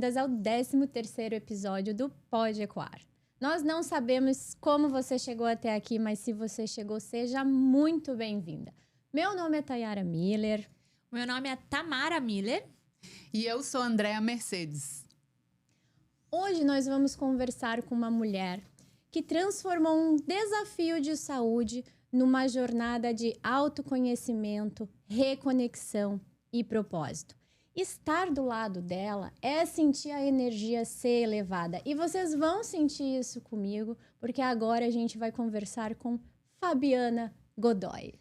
bem-vindas ao 13º episódio do Pode Ecoar. Nós não sabemos como você chegou até aqui, mas se você chegou, seja muito bem-vinda. Meu nome é Tayara Miller. Meu nome é Tamara Miller. E eu sou Andréa Mercedes. Hoje nós vamos conversar com uma mulher que transformou um desafio de saúde numa jornada de autoconhecimento, reconexão e propósito. Estar do lado dela é sentir a energia ser elevada. E vocês vão sentir isso comigo, porque agora a gente vai conversar com Fabiana Godoy.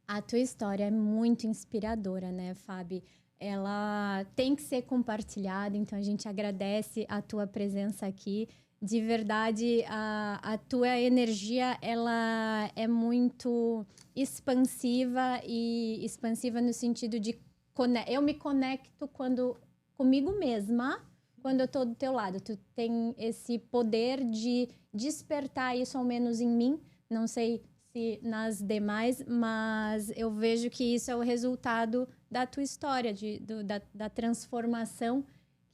A tua história é muito inspiradora, né, Fabi? Ela tem que ser compartilhada, então a gente agradece a tua presença aqui. De verdade, a tua energia, ela é muito expansiva, e expansiva no sentido de eu me conecto comigo mesma quando eu tô do teu lado. Tu tem esse poder de despertar isso, ao menos em mim. Não sei se nas demais, mas eu vejo que isso é o resultado da tua história, da transformação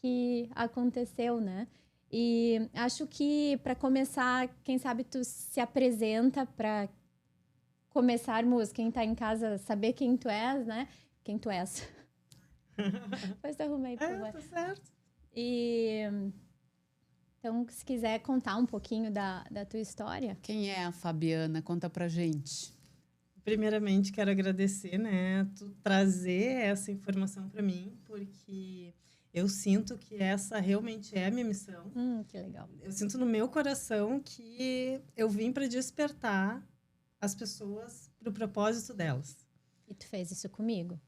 que aconteceu, né? E acho que, para começar, quem sabe tu se apresenta para começarmos, quem tá em casa, saber quem tu és, né? Quem tu és. Depois tu arruma aí, por favor. Tá certo. E então, se quiser contar um pouquinho da tua história. Quem é a Fabiana? Conta pra gente. Primeiramente, quero agradecer, né, tu trazer essa informação para mim, porque eu sinto que essa realmente é a minha missão. Que legal. Eu sinto no meu coração que eu vim para despertar as pessoas para o propósito delas. E tu fez isso comigo?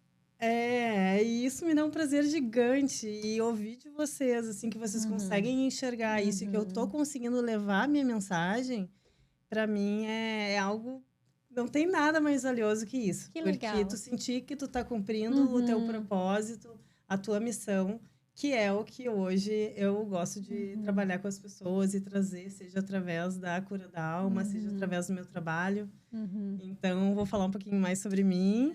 E isso me dá um prazer gigante. E ouvir de vocês, assim, que vocês conseguem enxergar isso e que eu tô conseguindo levar a minha mensagem, para mim é algo... Não tem nada mais valioso que isso. Que legal. Porque tu sentir que tu tá cumprindo o teu propósito, a tua missão, que é o que hoje eu gosto de trabalhar com as pessoas e trazer, seja através da cura da alma, seja através do meu trabalho. Então, vou falar um pouquinho mais sobre mim.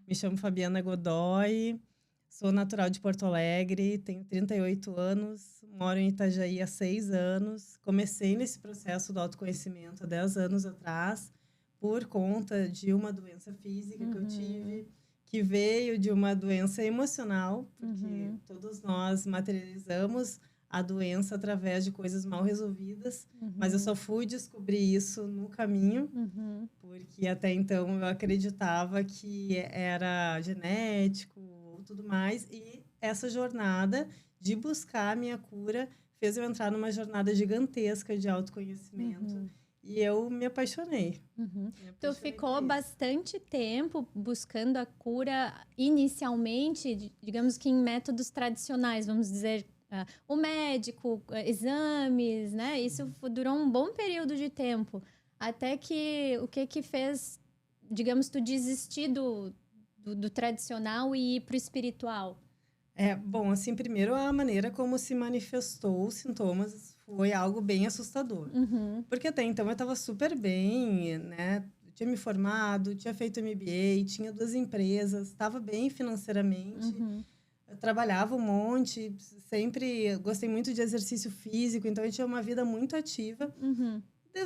Me chamo Fabiana Godoy, sou natural de Porto Alegre, tenho 38 anos, moro em Itajaí há 6 anos. Comecei nesse processo do autoconhecimento há 10 anos atrás, por conta de uma doença física que eu tive, que veio de uma doença emocional, porque todos nós materializamos a doença através de coisas mal resolvidas, mas eu só fui descobrir isso no caminho, porque até então eu acreditava que era genético ou tudo mais, e essa jornada de buscar a minha cura fez eu entrar numa jornada gigantesca de autoconhecimento. E eu me apaixonei. Tu ficou bastante tempo buscando a cura, inicialmente, digamos que em métodos tradicionais, vamos dizer, o médico, exames, né? Isso durou um bom período de tempo. Até que, o que fez, digamos, tu desistir do tradicional e ir pro espiritual? Bom, assim, primeiro a maneira como se manifestou os sintomas foi algo bem assustador. Porque até então eu estava super bem, né? Eu tinha me formado, tinha feito MBA, tinha 2 empresas, estava bem financeiramente. Eu trabalhava um monte, sempre gostei muito de exercício físico, então eu tinha uma vida muito ativa.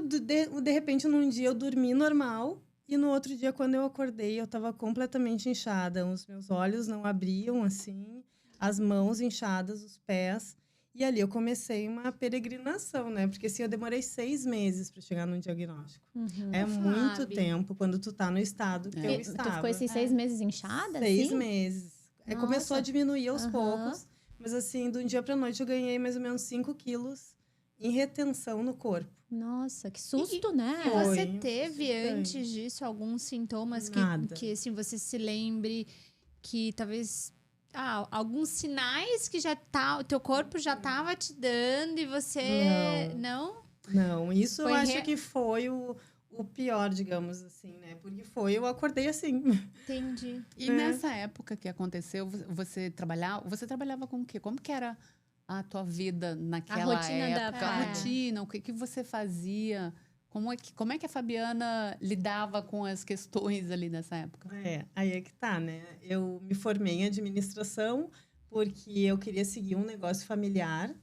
De repente, num dia eu dormi normal e no outro dia, quando eu acordei, eu estava completamente inchada. Os meus olhos não abriam, assim, as mãos inchadas, os pés. E ali eu comecei uma peregrinação, né? Porque assim, eu demorei 6 meses para chegar num diagnóstico. É muito tempo quando tu tá no estado que eu estava. Tu ficou esses 6 meses inchada? 6 assim? meses. Começou a diminuir aos poucos. Mas assim, de um dia pra noite eu ganhei mais ou menos 5 quilos em retenção no corpo. Nossa, que susto, né? E você Foi, teve assustante. antes disso alguns sintomas Nada. que assim, você se lembre que talvez alguns sinais que o teu corpo já estava te dando e você não? Isso eu acho que foi o pior, digamos assim, né? Porque eu acordei assim. Entendi. E nessa época que aconteceu, você trabalhava com o quê? Como que era a tua vida naquela época? A rotina, o que você fazia? Como é que a Fabiana lidava com as questões ali nessa época? Aí é que tá, né? Eu me formei em administração porque eu queria seguir um negócio familiar.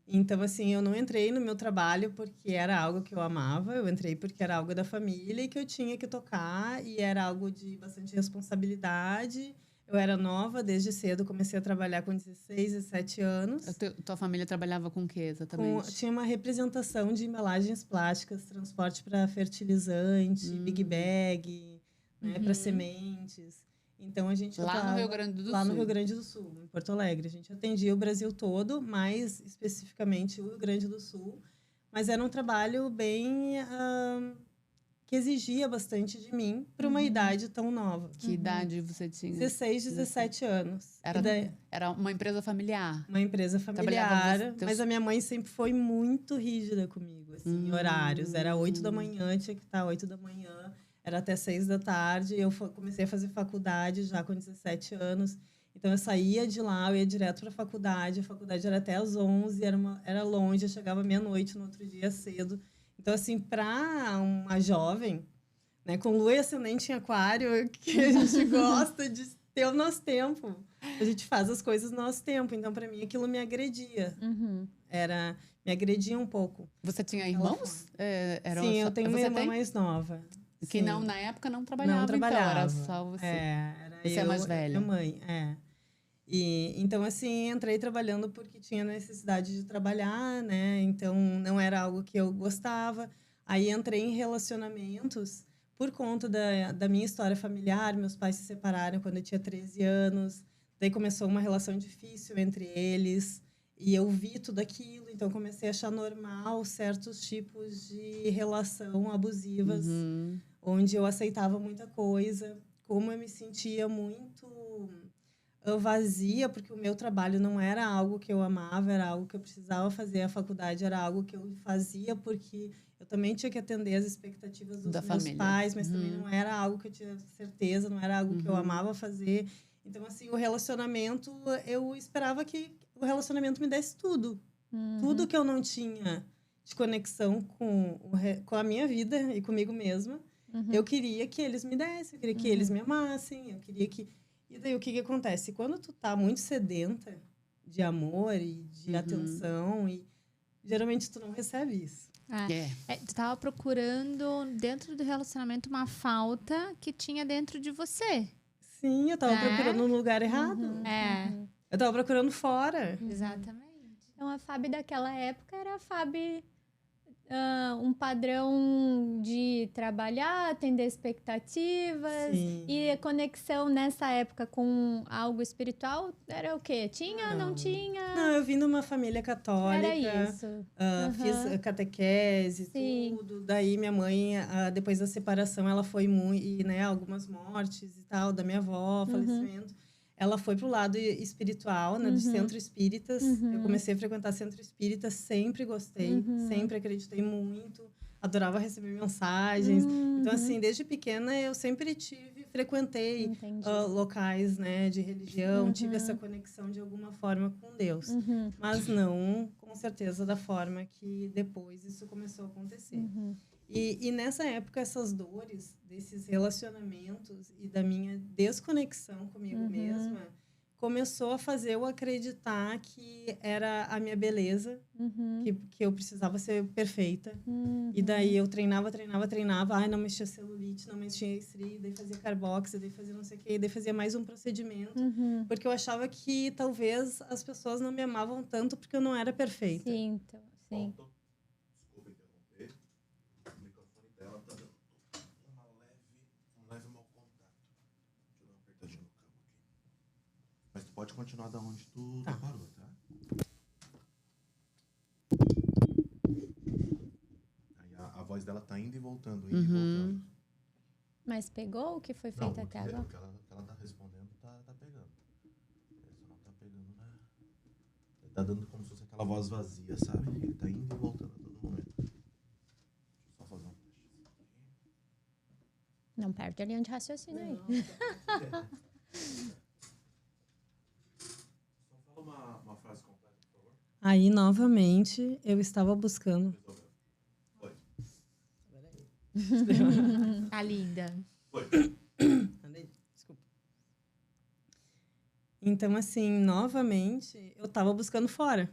Então, assim, eu não entrei no meu trabalho porque era algo que eu amava, eu entrei porque era algo da família e que eu tinha que tocar, e era algo de bastante responsabilidade. Eu era nova, desde cedo, comecei a trabalhar com 16, 17 anos. Tua família trabalhava com o que exatamente? Tinha uma representação de embalagens plásticas, transporte para fertilizante, big bag, né, para sementes. Então, a gente lá no Rio Grande do Sul. Lá no Rio Grande do Sul, em Porto Alegre. A gente atendia o Brasil todo, mais especificamente o Rio Grande do Sul. Mas era um trabalho bem... que exigia bastante de mim para uma idade tão nova. Que idade você tinha? 16, 17 anos. Era uma empresa familiar? Uma empresa familiar, mas a minha mãe sempre foi muito rígida comigo, assim, em horários. Era 8 da manhã, tinha que estar 8 da manhã. Era até 6 da tarde. Eu comecei a fazer faculdade já com 17 anos. Então, eu saía de lá, eu ia direto para a faculdade. A faculdade era até às 11, era longe. Eu chegava meia-noite no outro dia cedo. Então, assim, para uma jovem, né, com lua e ascendente em aquário, que a gente gosta de ter o nosso tempo. A gente faz as coisas no nosso tempo. Então, para mim, aquilo me agredia. Me agredia um pouco. Você tinha irmãos? Sim, eu tenho uma irmã mais nova. Que não, na época não trabalhava, então era só você. Você é mais velha. Minha mãe, E, então, assim, entrei trabalhando porque tinha necessidade de trabalhar, né? Então, não era algo que eu gostava. Aí, entrei em relacionamentos por conta da minha história familiar. Meus pais se separaram quando eu tinha 13 anos. Daí, começou uma relação difícil entre eles. E eu vi tudo aquilo, então comecei a achar normal certos tipos de relação abusivas, onde eu aceitava muita coisa, como eu me sentia muito vazia, porque o meu trabalho não era algo que eu amava, era algo que eu precisava fazer. A faculdade era algo que eu fazia porque eu também tinha que atender as expectativas dos meus pais, mas também não era algo que eu tinha certeza, não era algo que eu amava fazer. Então, assim, o relacionamento, eu esperava que o relacionamento me desse tudo. Tudo que eu não tinha de conexão com a minha vida e comigo mesma, eu queria que eles me dessem, eu queria que eles me amassem, eu queria que... E daí, o que acontece? Quando tu tá muito sedenta de amor e de atenção, e geralmente tu não recebe isso. Tu tava procurando, dentro do relacionamento, uma falta que tinha dentro de você. Sim, eu tava procurando no lugar errado. Eu tava procurando fora. Exatamente. Então, a Fábio daquela época era a Fábio... um padrão de trabalhar, atender expectativas. Sim. E a conexão nessa época com algo espiritual era o quê? Tinha, não tinha? Não, eu vim de uma família católica. Era isso. Fiz catequese, tudo. Daí minha mãe, depois da separação, ela foi muito... E, né, algumas mortes e tal, da minha avó, falecimento. Ela foi pro lado espiritual, né, do centro espíritas. Eu comecei a frequentar centro espírita, sempre gostei, sempre acreditei muito, adorava receber mensagens. Então, assim, desde pequena eu sempre frequentei locais, né, de religião, tive essa conexão de alguma forma com Deus. Mas não, com certeza, da forma que depois isso começou a acontecer. E nessa época, essas dores desses relacionamentos e da minha desconexão comigo mesma começou a fazer eu acreditar que era a minha beleza, que eu precisava ser perfeita. E daí eu treinava. Ai, não mexia celulite, não mexia estria, daí fazia carbox, daí fazia não sei o quê, daí fazia mais um procedimento. Porque eu achava que talvez as pessoas não me amavam tanto porque eu não era perfeita. Sim, então, sim. Pode continuar da onde tu parou, tá? Aí a voz dela tá indo e voltando, indo e voltando. Mas pegou o que foi feito até agora? O que ela tá respondendo tá pegando. Só não tá pegando, né? Ele tá dando como se fosse aquela voz vazia, sabe? Ele tá indo e voltando a todo momento. Deixa eu só fazer um teste aqui. Não perde a linha de raciocínio aí. Uma frase completa, por favor. Aí, novamente, eu estava buscando... Foi. Tá linda. Foi. Desculpa. Então, assim, novamente, eu tava buscando fora.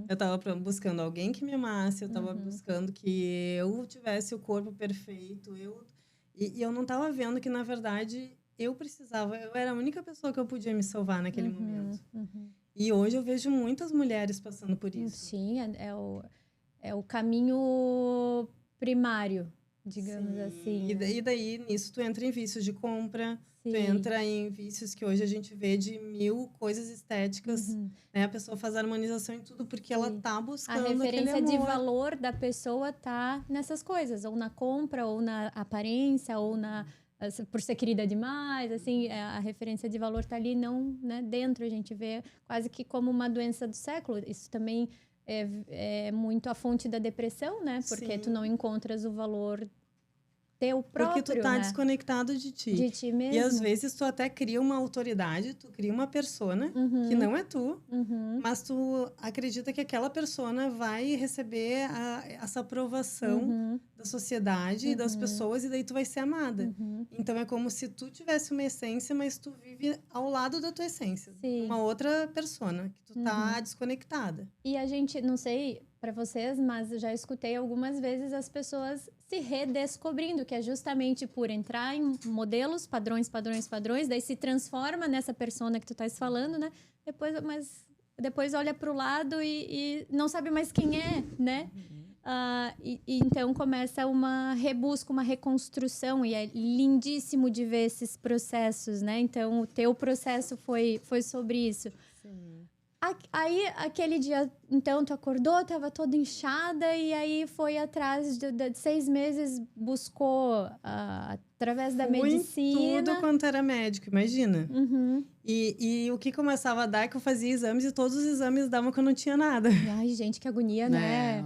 Eu tava buscando alguém que me amasse, eu tava buscando que eu tivesse o corpo perfeito. E eu não tava vendo que, na verdade, eu era a única pessoa que eu podia me salvar naquele momento. E hoje eu vejo muitas mulheres passando por isso. Sim, é o caminho primário, digamos assim. E daí, nisso, tu entra em vícios de compra, Sim. tu entra em vícios que hoje a gente vê de 1000 coisas estéticas, né? A pessoa faz harmonização em tudo porque ela tá buscando a referência aquele de amor. valor da pessoa tá nessas coisas, ou na compra, ou na aparência, ou por ser querida demais, assim, a referência de valor tá ali, não, né, dentro. A gente vê quase que como uma doença do século. Isso também é muito a fonte da depressão, né? Porque tu não encontras o valor teu próprio, porque tu tá né? desconectado de ti. De ti mesmo. E às vezes tu até cria uma autoridade, tu cria uma persona que não é tu, mas tu acredita que aquela persona vai receber essa aprovação da sociedade e das pessoas, e daí tu vai ser amada. Então é como se tu tivesse uma essência, mas tu vive ao lado da tua essência. Sim. Uma outra persona, que tu tá desconectada. E a gente, não sei para vocês, mas eu já escutei algumas vezes as pessoas se redescobrindo, que é justamente por entrar em modelos, padrões, daí se transforma nessa persona que tu estás falando, né? Depois olha para o lado e não sabe mais quem é, né? E então começa uma rebusca, uma reconstrução, e é lindíssimo de ver esses processos, né? Então, o teu processo foi sobre isso. Sim. Aí, aquele dia, então, tu acordou, tava toda inchada, e aí foi atrás de 6 meses, buscou através da medicina. Tudo quanto era médico, imagina. E o que começava a dar é que eu fazia exames, e todos os exames davam que eu não tinha nada. Ai, gente, que agonia, né?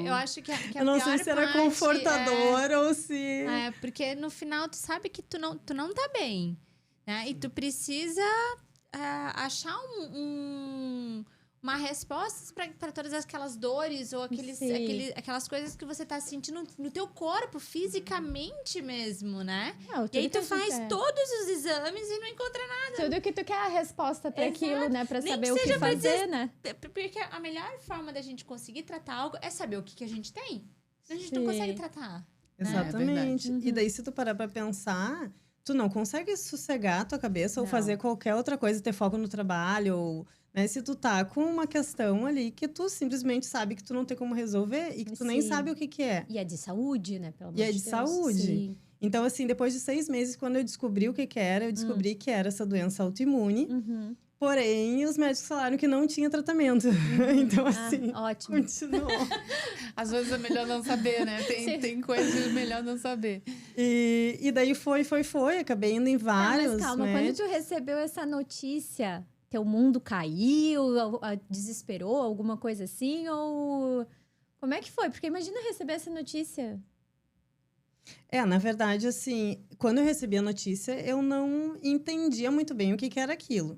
Eu acho que a eu não sei se era confortador ou se... porque no final tu sabe que tu não tá bem, né? E tu precisa achar uma resposta para todas aquelas dores ou aquelas coisas que você tá sentindo no teu corpo, fisicamente mesmo, né? E aí tu faz todos os exames e não encontra nada. Tudo que tu quer a resposta para aquilo, né? Para saber o que fazer, né? Porque a melhor forma da gente conseguir tratar algo é saber o que a gente tem. Senão a gente não consegue tratar. Exatamente. E daí, se tu parar pra pensar, tu não consegue sossegar a tua cabeça ou fazer qualquer outra coisa, ter foco no trabalho, ou, né? Se tu tá com uma questão ali que tu simplesmente sabe que tu não tem como resolver e que tu nem sabe o que é. E é de saúde, né? Pelo amor de Deus. Saúde. Sim. Então, assim, depois de 6 meses, quando eu descobri o que era, eu descobri que era essa doença autoimune. Porém, os médicos falaram que não tinha tratamento. Então, assim, ótimo. Continuou. Às vezes é melhor não saber, né? Tem coisas melhor não saber. E daí foi. Acabei indo em vários mas calma, médicos. Quando tu recebeu essa notícia, teu mundo caiu, desesperou, alguma coisa assim? Ou como é que foi? Porque imagina receber essa notícia. Na verdade, assim, quando eu recebi a notícia, eu não entendia muito bem o que era aquilo.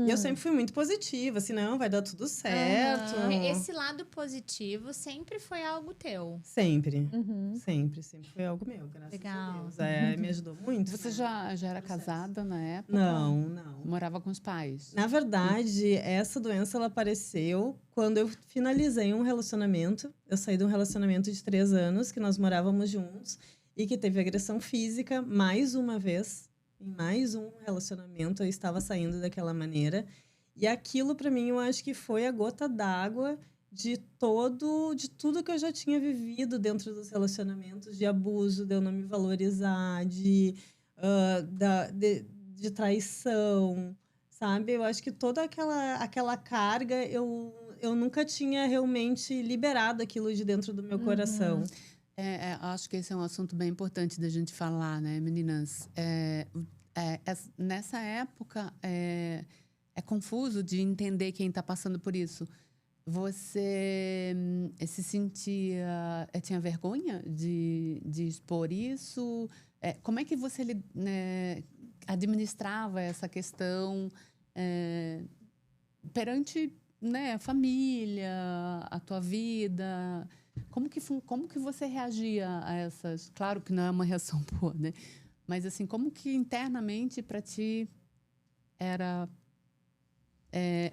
E eu sempre fui muito positiva, assim, não, vai dar tudo certo. Esse lado positivo sempre foi algo teu. Sempre. Sempre foi algo meu, graças a Deus. Me ajudou muito. Você já era casada na época? Não. Morava com os pais? Na verdade, essa doença, ela apareceu quando eu finalizei um relacionamento. Eu saí de um relacionamento de 3 anos, que nós morávamos juntos. E que teve agressão física mais uma vez. Em mais um relacionamento, eu estava saindo daquela maneira. E aquilo, para mim, eu acho que foi a gota d'água de tudo que eu já tinha vivido dentro dos relacionamentos. De abuso, de eu não me valorizar, de traição, sabe? Eu acho que toda aquela carga, eu nunca tinha realmente liberado aquilo de dentro do meu coração. Acho que esse é um assunto bem importante da gente falar, né, meninas? Nessa época, é confuso de entender quem está passando por isso. Você se sentia... tinha vergonha de expor isso? Como é que você administrava essa questão perante, né, a família, a tua vida... Como que você reagia a essas... Claro que não é uma reação boa, né? Mas, assim, como que internamente para ti era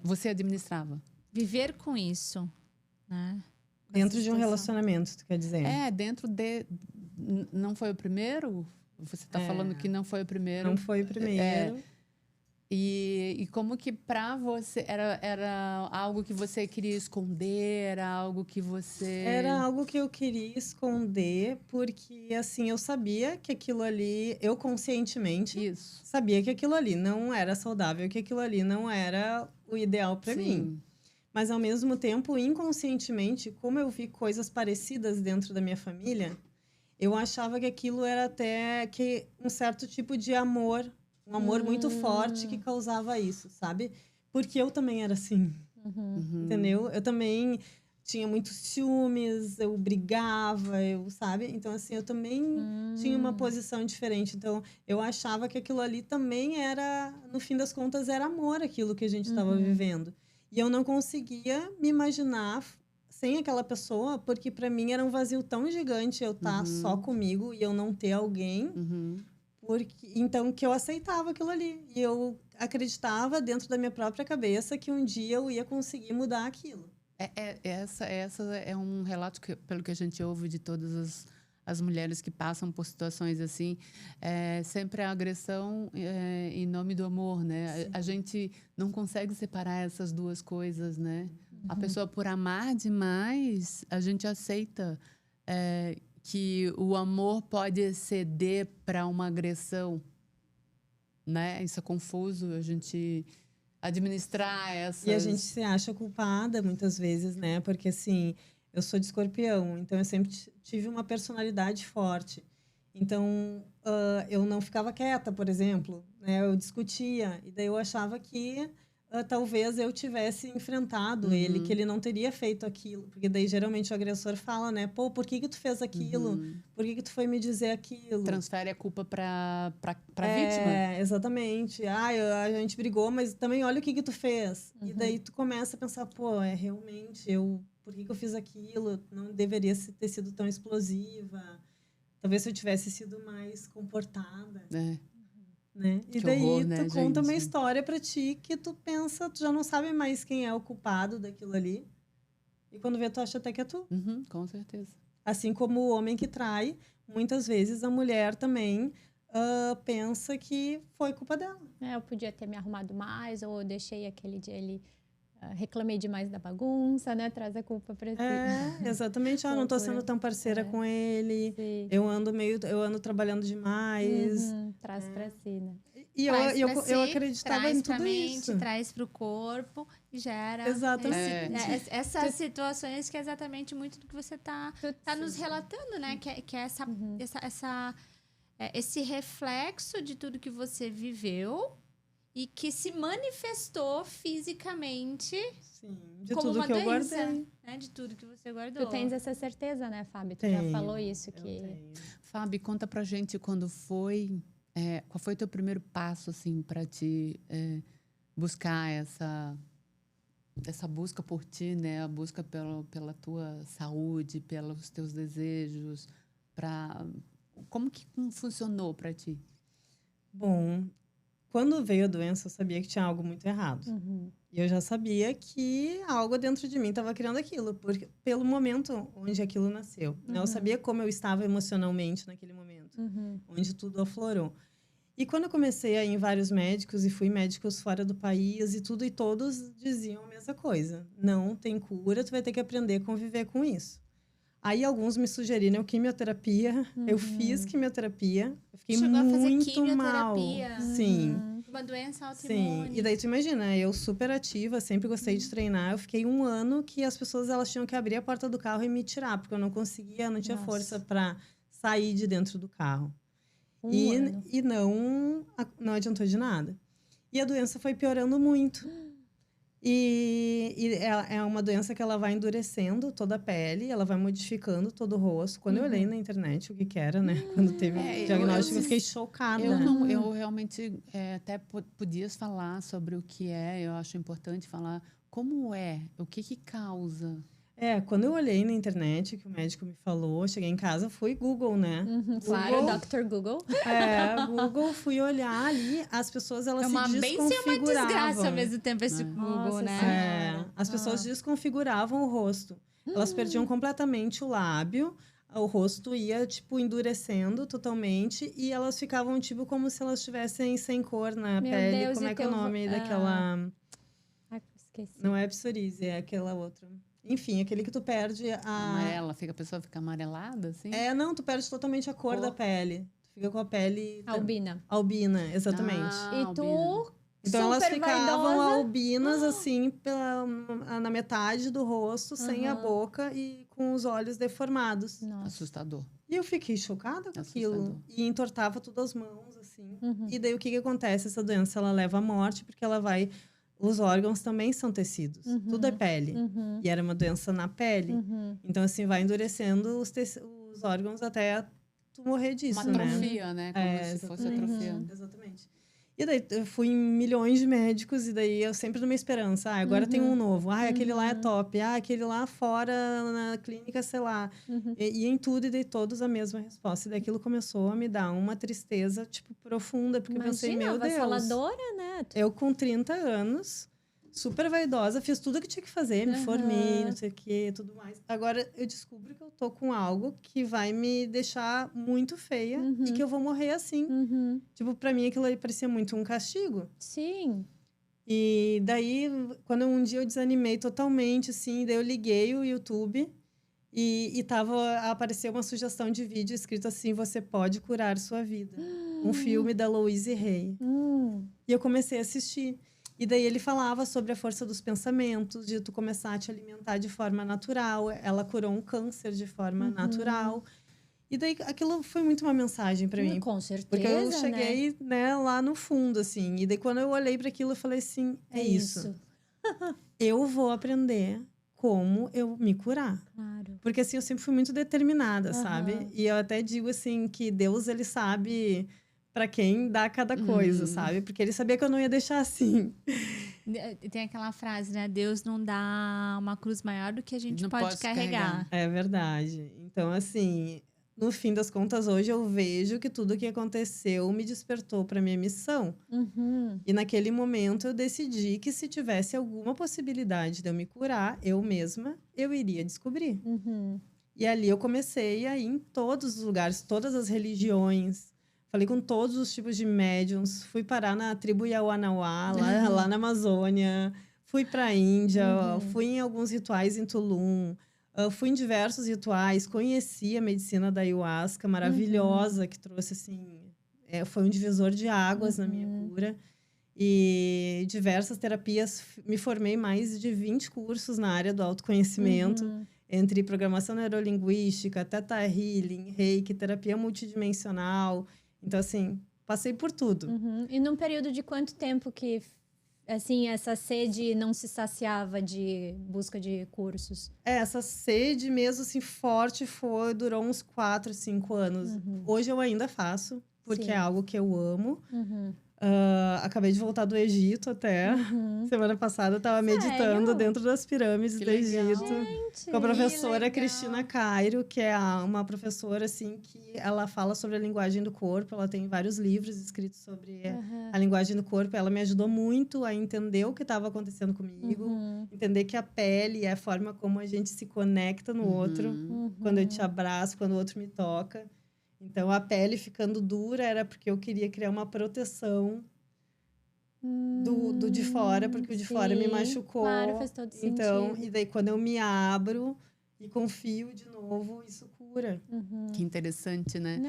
você administrava? Viver com isso, né? Dentro de um relacionamento, tu quer dizer? Dentro de... Não foi o primeiro? Você está falando que não foi o primeiro. Não foi o primeiro. E como que para você era algo que você queria esconder, era algo que você... Era algo que eu queria esconder, porque assim, eu sabia que aquilo ali, eu conscientemente sabia que aquilo ali não era saudável, que aquilo ali não era o ideal para mim. Mas ao mesmo tempo, inconscientemente, como eu vi coisas parecidas dentro da minha família, eu achava que aquilo era até que um certo tipo de amor, um amor muito forte que causava isso, sabe? Porque eu também era assim, entendeu? Eu também tinha muitos ciúmes, eu brigava, sabe? Então, assim, eu também tinha uma posição diferente. Então, eu achava que aquilo ali também era, no fim das contas, era amor, aquilo que a gente estava vivendo. E eu não conseguia me imaginar sem aquela pessoa, porque para mim era um vazio tão gigante eu estar só comigo e eu não ter alguém. Então, que eu aceitava aquilo ali. E eu acreditava dentro da minha própria cabeça que um dia eu ia conseguir mudar aquilo. Essa é um relato que, pelo que a gente ouve de todas as mulheres que passam por situações assim, sempre a agressão em nome do amor, né? A gente não consegue separar essas duas coisas, né? A pessoa, por amar demais, a gente aceita que o amor pode ceder para uma agressão, né? Isso é confuso, a gente administrar essas... E a gente se acha culpada muitas vezes, né? Porque, assim, eu sou de Escorpião, então eu sempre tive uma personalidade forte. Então, eu não ficava quieta, por exemplo, né? Eu discutia, e daí eu achava que talvez eu tivesse enfrentado ele, que ele não teria feito aquilo. Porque daí, geralmente, o agressor fala, né? Pô, por que tu fez aquilo? Por que tu foi me dizer aquilo? Transfere a culpa pra vítima. Exatamente. A gente brigou, mas também olha o que tu fez. E daí tu começa a pensar, pô, realmente, por que eu fiz aquilo? Não deveria ter sido tão explosiva. Talvez se eu tivesse sido mais comportada. Né? E daí horror, tu né, conta uma gente? história pra ti que tu pensa, tu já não sabe mais quem é o culpado daquilo ali. E quando vê, tu acha até que é tu. Com certeza. Assim como o homem que trai, muitas vezes a mulher também pensa que foi culpa dela. Eu podia ter me arrumado mais, ou eu deixei aquele dia ali, reclamei demais da bagunça, né? Traz a culpa pra si. Exatamente. Não tô sendo tão parceira com ele. Eu ando trabalhando demais. Traz pra si, né? E eu acreditava em tudo isso. Traz pro corpo e gera essas situações que é exatamente muito do que você tá nos relatando, né? Que é esse reflexo de tudo que você viveu e que se manifestou fisicamente. Sim, de como tudo uma que eu doença, guardei. né? De tudo que você guardou. Tu tens essa certeza, né, Fábio? Tu já falou isso. Fábio, conta pra gente quando foi... qual foi o teu primeiro passo, assim, para te buscar essa busca por ti, né? A busca pela tua saúde, pelos teus desejos, como que funcionou para ti? Bom, quando veio a doença, eu sabia que tinha algo muito errado. E eu já sabia que algo dentro de mim estava criando aquilo, porque pelo momento onde aquilo nasceu. Né? Eu sabia como eu estava emocionalmente naquele momento, onde tudo aflorou. E quando eu comecei a ir em vários médicos, e fui médicos fora do país e tudo, e todos diziam a mesma coisa. Não tem cura, tu vai ter que aprender a conviver com isso. Aí alguns me sugeriram quimioterapia. Eu fiz quimioterapia. Eu fiquei Chegou muito a fazer quimioterapia? Mal. Sim. Uma doença autoimune. Sim. E daí tu imagina, eu super ativa, sempre gostei de treinar. Eu fiquei 1 ano que as pessoas elas tinham que abrir a porta do carro e me tirar, porque eu não conseguia, não tinha força para sair de dentro do carro. E não adiantou de nada. E a doença foi piorando muito. E é uma doença que ela vai endurecendo toda a pele, ela vai modificando todo o rosto. Quando eu olhei na internet o que era, né? Quando teve o diagnóstico, eu fiquei chocada. Eu realmente até podias falar sobre o que é. Eu acho importante falar como é, o que causa. Quando eu olhei na internet, que o médico me falou, cheguei em casa, fui Google, né? Claro, Dr. Google. Google, fui olhar ali, as pessoas, elas se uma desconfiguravam. bênção e uma desgraça ao mesmo tempo esse Google, né? As pessoas desconfiguravam o rosto. Elas perdiam completamente o lábio, o rosto ia, tipo, endurecendo totalmente e elas ficavam, tipo, como se elas estivessem sem cor na pele. Deus, como é que é o nome daquela... Esqueci. Não é psoríase, é aquela outra. Enfim, aquele que tu perde a... Amarela, a pessoa fica amarelada, assim? Não, tu perde totalmente a cor da pele. Tu fica com a pele... Albina. Albina, exatamente. E tu... Então elas ficavam vaidosa. albinas, assim, na metade do rosto, sem a boca e com os olhos deformados. Nossa. Assustador. E eu fiquei chocada com aquilo. E entortava tudo as mãos, assim. E daí o que acontece? Essa doença, ela leva à morte, porque ela vai... Os órgãos também são tecidos. Tudo é pele. E era uma doença na pele. Então, assim, vai endurecendo os órgãos até tu morrer disso, uma atrofia, né? Como se fosse atrofiando. Exatamente. E daí eu fui em milhões de médicos e daí eu sempre numa esperança. Agora tem um novo. Aquele lá é top. Aquele lá fora na clínica, sei lá. E em tudo e dei todos a mesma resposta. E daquilo começou a me dar uma tristeza, tipo, profunda. Porque eu pensei, meu Deus. Avassaladora, né? Eu com 30 anos, super vaidosa, fiz tudo o que tinha que fazer. Me formei, não sei o quê, tudo mais. Agora eu descubro que eu tô com algo que vai me deixar muito feia e que eu vou morrer assim. Tipo, pra mim aquilo ali parecia muito um castigo. Sim. E daí, quando um dia eu desanimei totalmente, assim, daí eu liguei o YouTube e apareceu uma sugestão de vídeo escrito assim: você pode curar sua vida. Um filme da Louise Hay. E eu comecei a assistir. E daí ele falava sobre a força dos pensamentos, de tu começar a te alimentar de forma natural. Ela curou um câncer de forma natural. E daí aquilo foi muito uma mensagem para mim. Com certeza, porque eu cheguei, né, lá no fundo, assim. E daí quando eu olhei para aquilo, eu falei assim, é isso. Eu vou aprender como eu me curar. Claro. Porque assim, eu sempre fui muito determinada, sabe? E eu até digo assim, que Deus, ele sabe... para quem dá cada coisa, sabe? Porque ele sabia que eu não ia deixar assim. Tem aquela frase, né? Deus não dá uma cruz maior do que a gente pode carregar. É verdade. Então, assim, no fim das contas, hoje eu vejo que tudo o que aconteceu me despertou para minha missão. E naquele momento eu decidi que se tivesse alguma possibilidade de eu me curar, eu mesma, eu iria descobrir. E ali eu comecei a ir em todos os lugares, todas as religiões. Falei com todos os tipos de médiums. Fui parar na tribo Yawanawá, lá na Amazônia. Fui para a Índia. Fui em alguns rituais em Tulum. Fui em diversos rituais. Conheci a medicina da ayahuasca, maravilhosa, que trouxe, assim... foi um divisor de águas na minha cura. E diversas terapias. Me formei mais de 20 cursos na área do autoconhecimento. Entre programação neurolinguística, Theta Healing, Reiki, terapia multidimensional... Então, assim, passei por tudo. E num período de quanto tempo que, assim, essa sede não se saciava de busca de cursos? Essa sede mesmo, assim, forte durou uns 4, 5 anos. Hoje eu ainda faço, porque é algo que eu amo. Acabei de voltar do Egito até. Semana passada eu estava meditando dentro das pirâmides do Egito. Gente, com a professora Cristina Cairo, que é uma professora, assim, que ela fala sobre a linguagem do corpo. Ela tem vários livros escritos sobre a linguagem do corpo. Ela me ajudou muito a entender o que estava acontecendo comigo. Entender que a pele é a forma como a gente se conecta no outro. Quando eu te abraço, quando o outro me toca. Então, a pele ficando dura era porque eu queria criar uma proteção do de fora, porque o de fora me machucou. Claro, faz todo sentido. E daí, quando eu me abro e confio de novo, isso cura. Que interessante, né?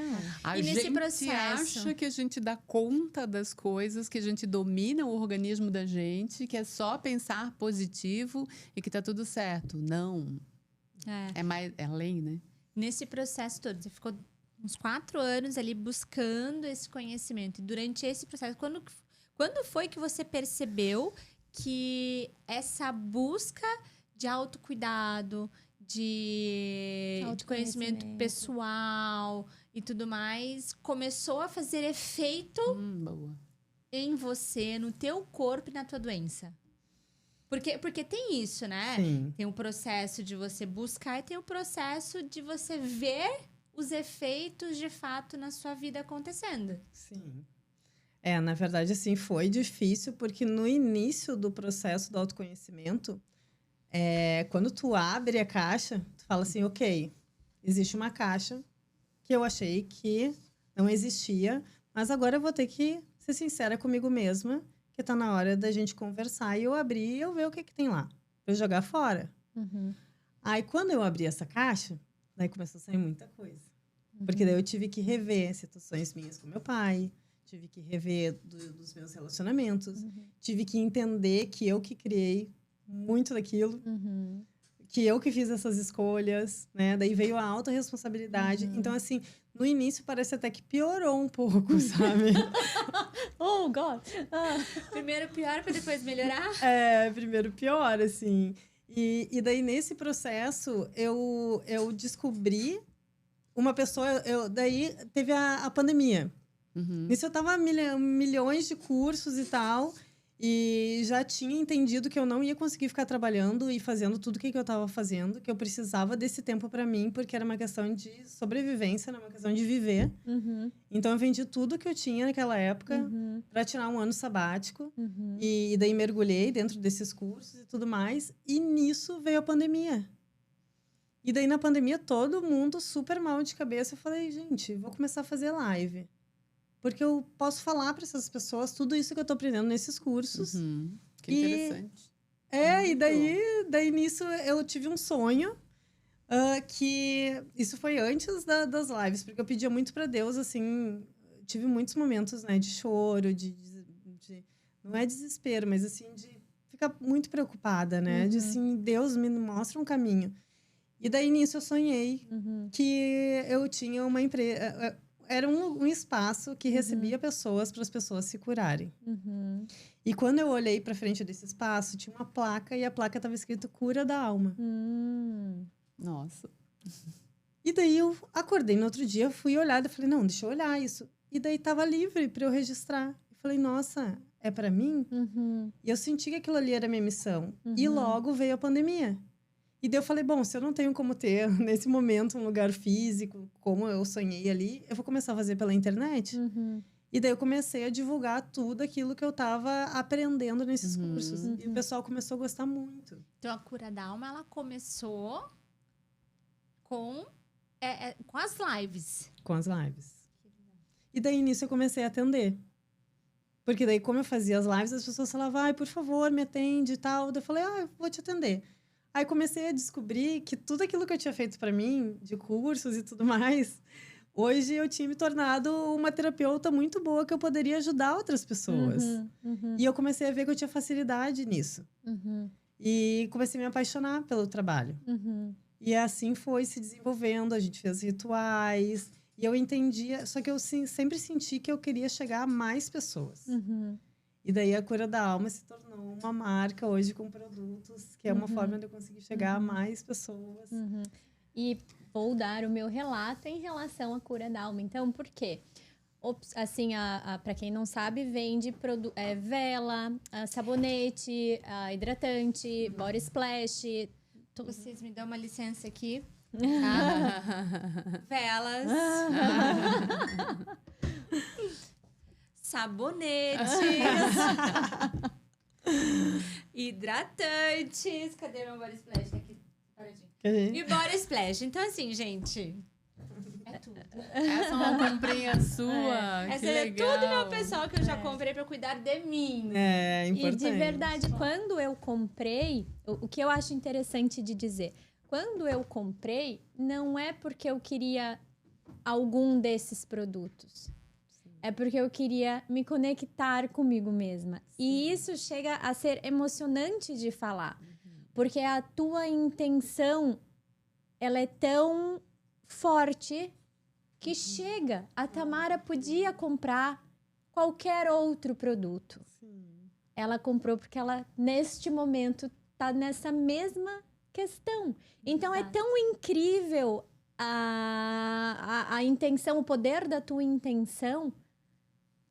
A E nesse gente processo... acha que a gente dá conta das coisas, que a gente domina o organismo da gente, que é só pensar positivo e que tá tudo certo. Não. É além, né? Nesse processo todo, você ficou uns 4 anos ali buscando esse conhecimento. E durante esse processo, quando foi que você percebeu que essa busca de autocuidado, de conhecimento pessoal e tudo mais, começou a fazer efeito Boa. em você, no teu corpo e na tua doença? Porque tem isso, né? Sim. Tem o processo de você buscar e tem o processo de você ver os efeitos de fato na sua vida acontecendo. Sim. Na verdade, assim, foi difícil, porque no início do processo do autoconhecimento, quando tu abre a caixa, tu fala assim, ok, existe uma caixa que eu achei que não existia, mas agora eu vou ter que ser sincera comigo mesma, que tá na hora da gente conversar, e eu abrir e eu ver o que tem lá, pra eu jogar fora. Uhum. Aí, quando eu abri essa caixa, daí começou a sair muita coisa. Porque daí eu tive que rever situações minhas com meu pai, tive que rever dos meus relacionamentos, tive que entender que eu que criei muito daquilo, que eu que fiz essas escolhas, né? Daí veio a autorresponsabilidade. Então, assim, no início parece até que piorou um pouco, sabe? Oh, God! Primeiro pior para depois melhorar? Primeiro pior, assim. E daí, nesse processo, eu descobri uma pessoa... daí teve a pandemia. Nisso eu tava milhões de cursos e tal, e já tinha entendido que eu não ia conseguir ficar trabalhando e fazendo tudo o que eu tava fazendo, que eu precisava desse tempo para mim, porque era uma questão de sobrevivência, era uma questão de viver. Então eu vendi tudo que eu tinha naquela época para tirar um ano sabático, e daí mergulhei dentro desses cursos e tudo mais, e nisso veio a pandemia. E daí na pandemia todo mundo super mal de cabeça, eu falei, gente, vou começar a fazer live. Porque eu posso falar para essas pessoas tudo isso que eu tô aprendendo nesses cursos. Que interessante. E daí nisso eu tive um sonho que isso foi antes das lives, porque eu pedia muito para Deus, assim, tive muitos momentos, né, de choro, de não é desespero, mas assim de ficar muito preocupada, né, de assim, Deus me mostra um caminho. E daí nisso eu sonhei que eu tinha uma empresa. Era um espaço que recebia pessoas para as pessoas se curarem. E quando eu olhei para frente desse espaço, tinha uma placa e a placa estava escrito Cura da Alma. Nossa. E daí eu acordei no outro dia, fui olhar e falei, não, deixa eu olhar isso. E daí estava livre para eu registrar. Eu falei, nossa, é para mim? E eu senti que aquilo ali era minha missão. E logo veio a pandemia. E daí eu falei, bom, se eu não tenho como ter, nesse momento, um lugar físico, como eu sonhei ali, eu vou começar a fazer pela internet. E daí eu comecei a divulgar tudo aquilo que eu estava aprendendo nesses cursos. E o pessoal começou a gostar muito. Então, a Cura da Alma, ela começou com as lives. Com as lives. E daí, nisso, eu comecei a atender. Porque daí, como eu fazia as lives, as pessoas falavam, ai, por favor, me atende e tal. Daí eu falei, eu vou te atender. Aí comecei a descobrir que tudo aquilo que eu tinha feito para mim, de cursos e tudo mais, hoje eu tinha me tornado uma terapeuta muito boa que eu poderia ajudar outras pessoas. E eu comecei a ver que eu tinha facilidade nisso. E comecei a me apaixonar pelo trabalho. E assim foi se desenvolvendo, a gente fez rituais, e eu entendia, só que eu sempre senti que eu queria chegar a mais pessoas. E daí a Cura da Alma se tornou uma marca hoje com produtos, que é uma forma de eu conseguir chegar a mais pessoas. E vou dar o meu relato em relação à Cura da Alma. Então, por quê? Assim, para quem não sabe, vende vela, sabonete, hidratante, body splash. Vocês me dão uma licença aqui. Velas. Sabonetes. Hidratantes. Cadê meu body splash? Tá aqui. E body splash. Então, assim, gente... É tudo. Essa é uma comprinha sua. Essa que é legal. tudo meu pessoal que eu já comprei pra cuidar de mim. É importante. E de verdade, quando eu comprei, o que eu acho interessante de dizer, quando eu comprei, não é porque eu queria algum desses produtos. É porque eu queria me conectar comigo mesma. E isso chega a ser emocionante de falar. Porque a tua intenção, ela é tão forte que chega. A Tamara podia comprar qualquer outro produto. Ela comprou porque ela, neste momento, tá nessa mesma questão. Então, é tão incrível a intenção, o poder da tua intenção,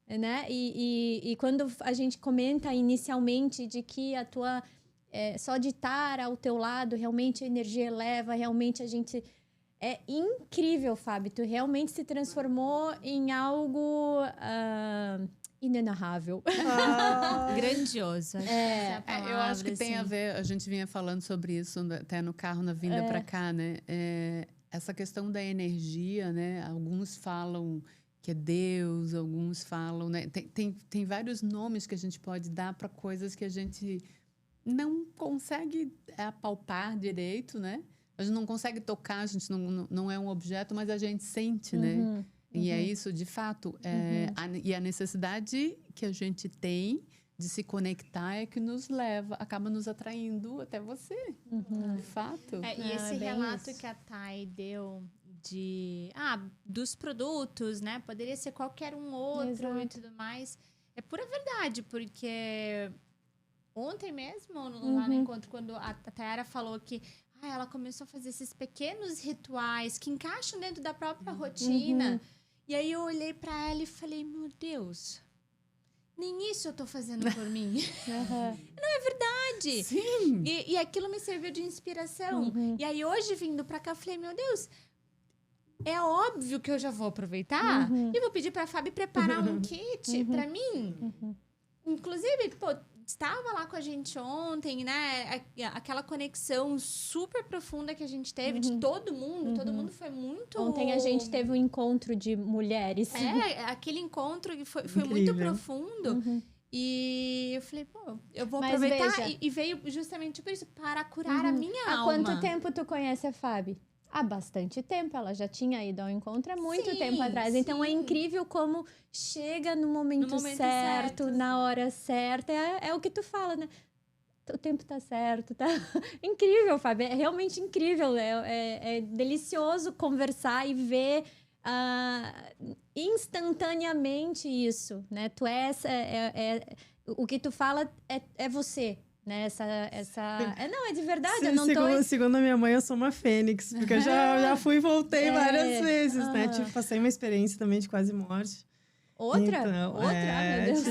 né? E quando a gente comenta inicialmente de que a tua só de estar ao teu lado, realmente a energia eleva, realmente a gente... É incrível, Fábio. Tu realmente se transformou em algo inenarrável. Grandioso. Eu acho que tem a ver, a gente vinha falando sobre isso até no carro na vinda para cá, né? Essa questão da energia, né? Alguns falam que é Deus, alguns falam, né? Tem vários nomes que a gente pode dar para coisas que a gente não consegue apalpar direito, né? A gente não consegue tocar, a gente não é um objeto, mas a gente sente, né? E é isso, de fato. E a necessidade que a gente tem de se conectar é que nos leva, acaba nos atraindo até você, de fato. E esse relato que a Thay deu dos produtos, né? Poderia ser qualquer um outro e tudo mais. É pura verdade, porque ontem mesmo, lá no encontro, quando a Tayara falou que ela começou a fazer esses pequenos rituais que encaixam dentro da própria rotina. E aí eu olhei pra ela e falei, meu Deus, nem isso eu tô fazendo por mim. Não é verdade? Sim. E aquilo me serviu de inspiração. E aí hoje, vindo pra cá, eu falei, meu Deus, é óbvio que eu já vou aproveitar e vou pedir pra Fábio preparar um kit pra mim. Inclusive, estava lá com a gente ontem, né? Aquela conexão super profunda que a gente teve de todo mundo foi muito... Ontem a gente teve um encontro de mulheres. Aquele encontro foi muito profundo. E eu falei, eu vou aproveitar. E veio justamente por isso, para curar a minha alma. Há quanto tempo tu conhece a Fábio? Há bastante tempo, ela já tinha ido ao encontro há muito tempo atrás. Então é incrível como chega no momento certo, na hora certa. É o que tu fala, né? O tempo tá certo, tá? Incrível, Fábio. É realmente incrível. É delicioso conversar e ver instantaneamente isso, né? Tu o que tu fala é você. Né? Não, é de verdade. Sim, eu não segundo a minha mãe, eu sou uma fênix. Porque eu já fui e voltei várias vezes, né? Passei uma experiência também de quase morte. Outra? Então, meu Deus.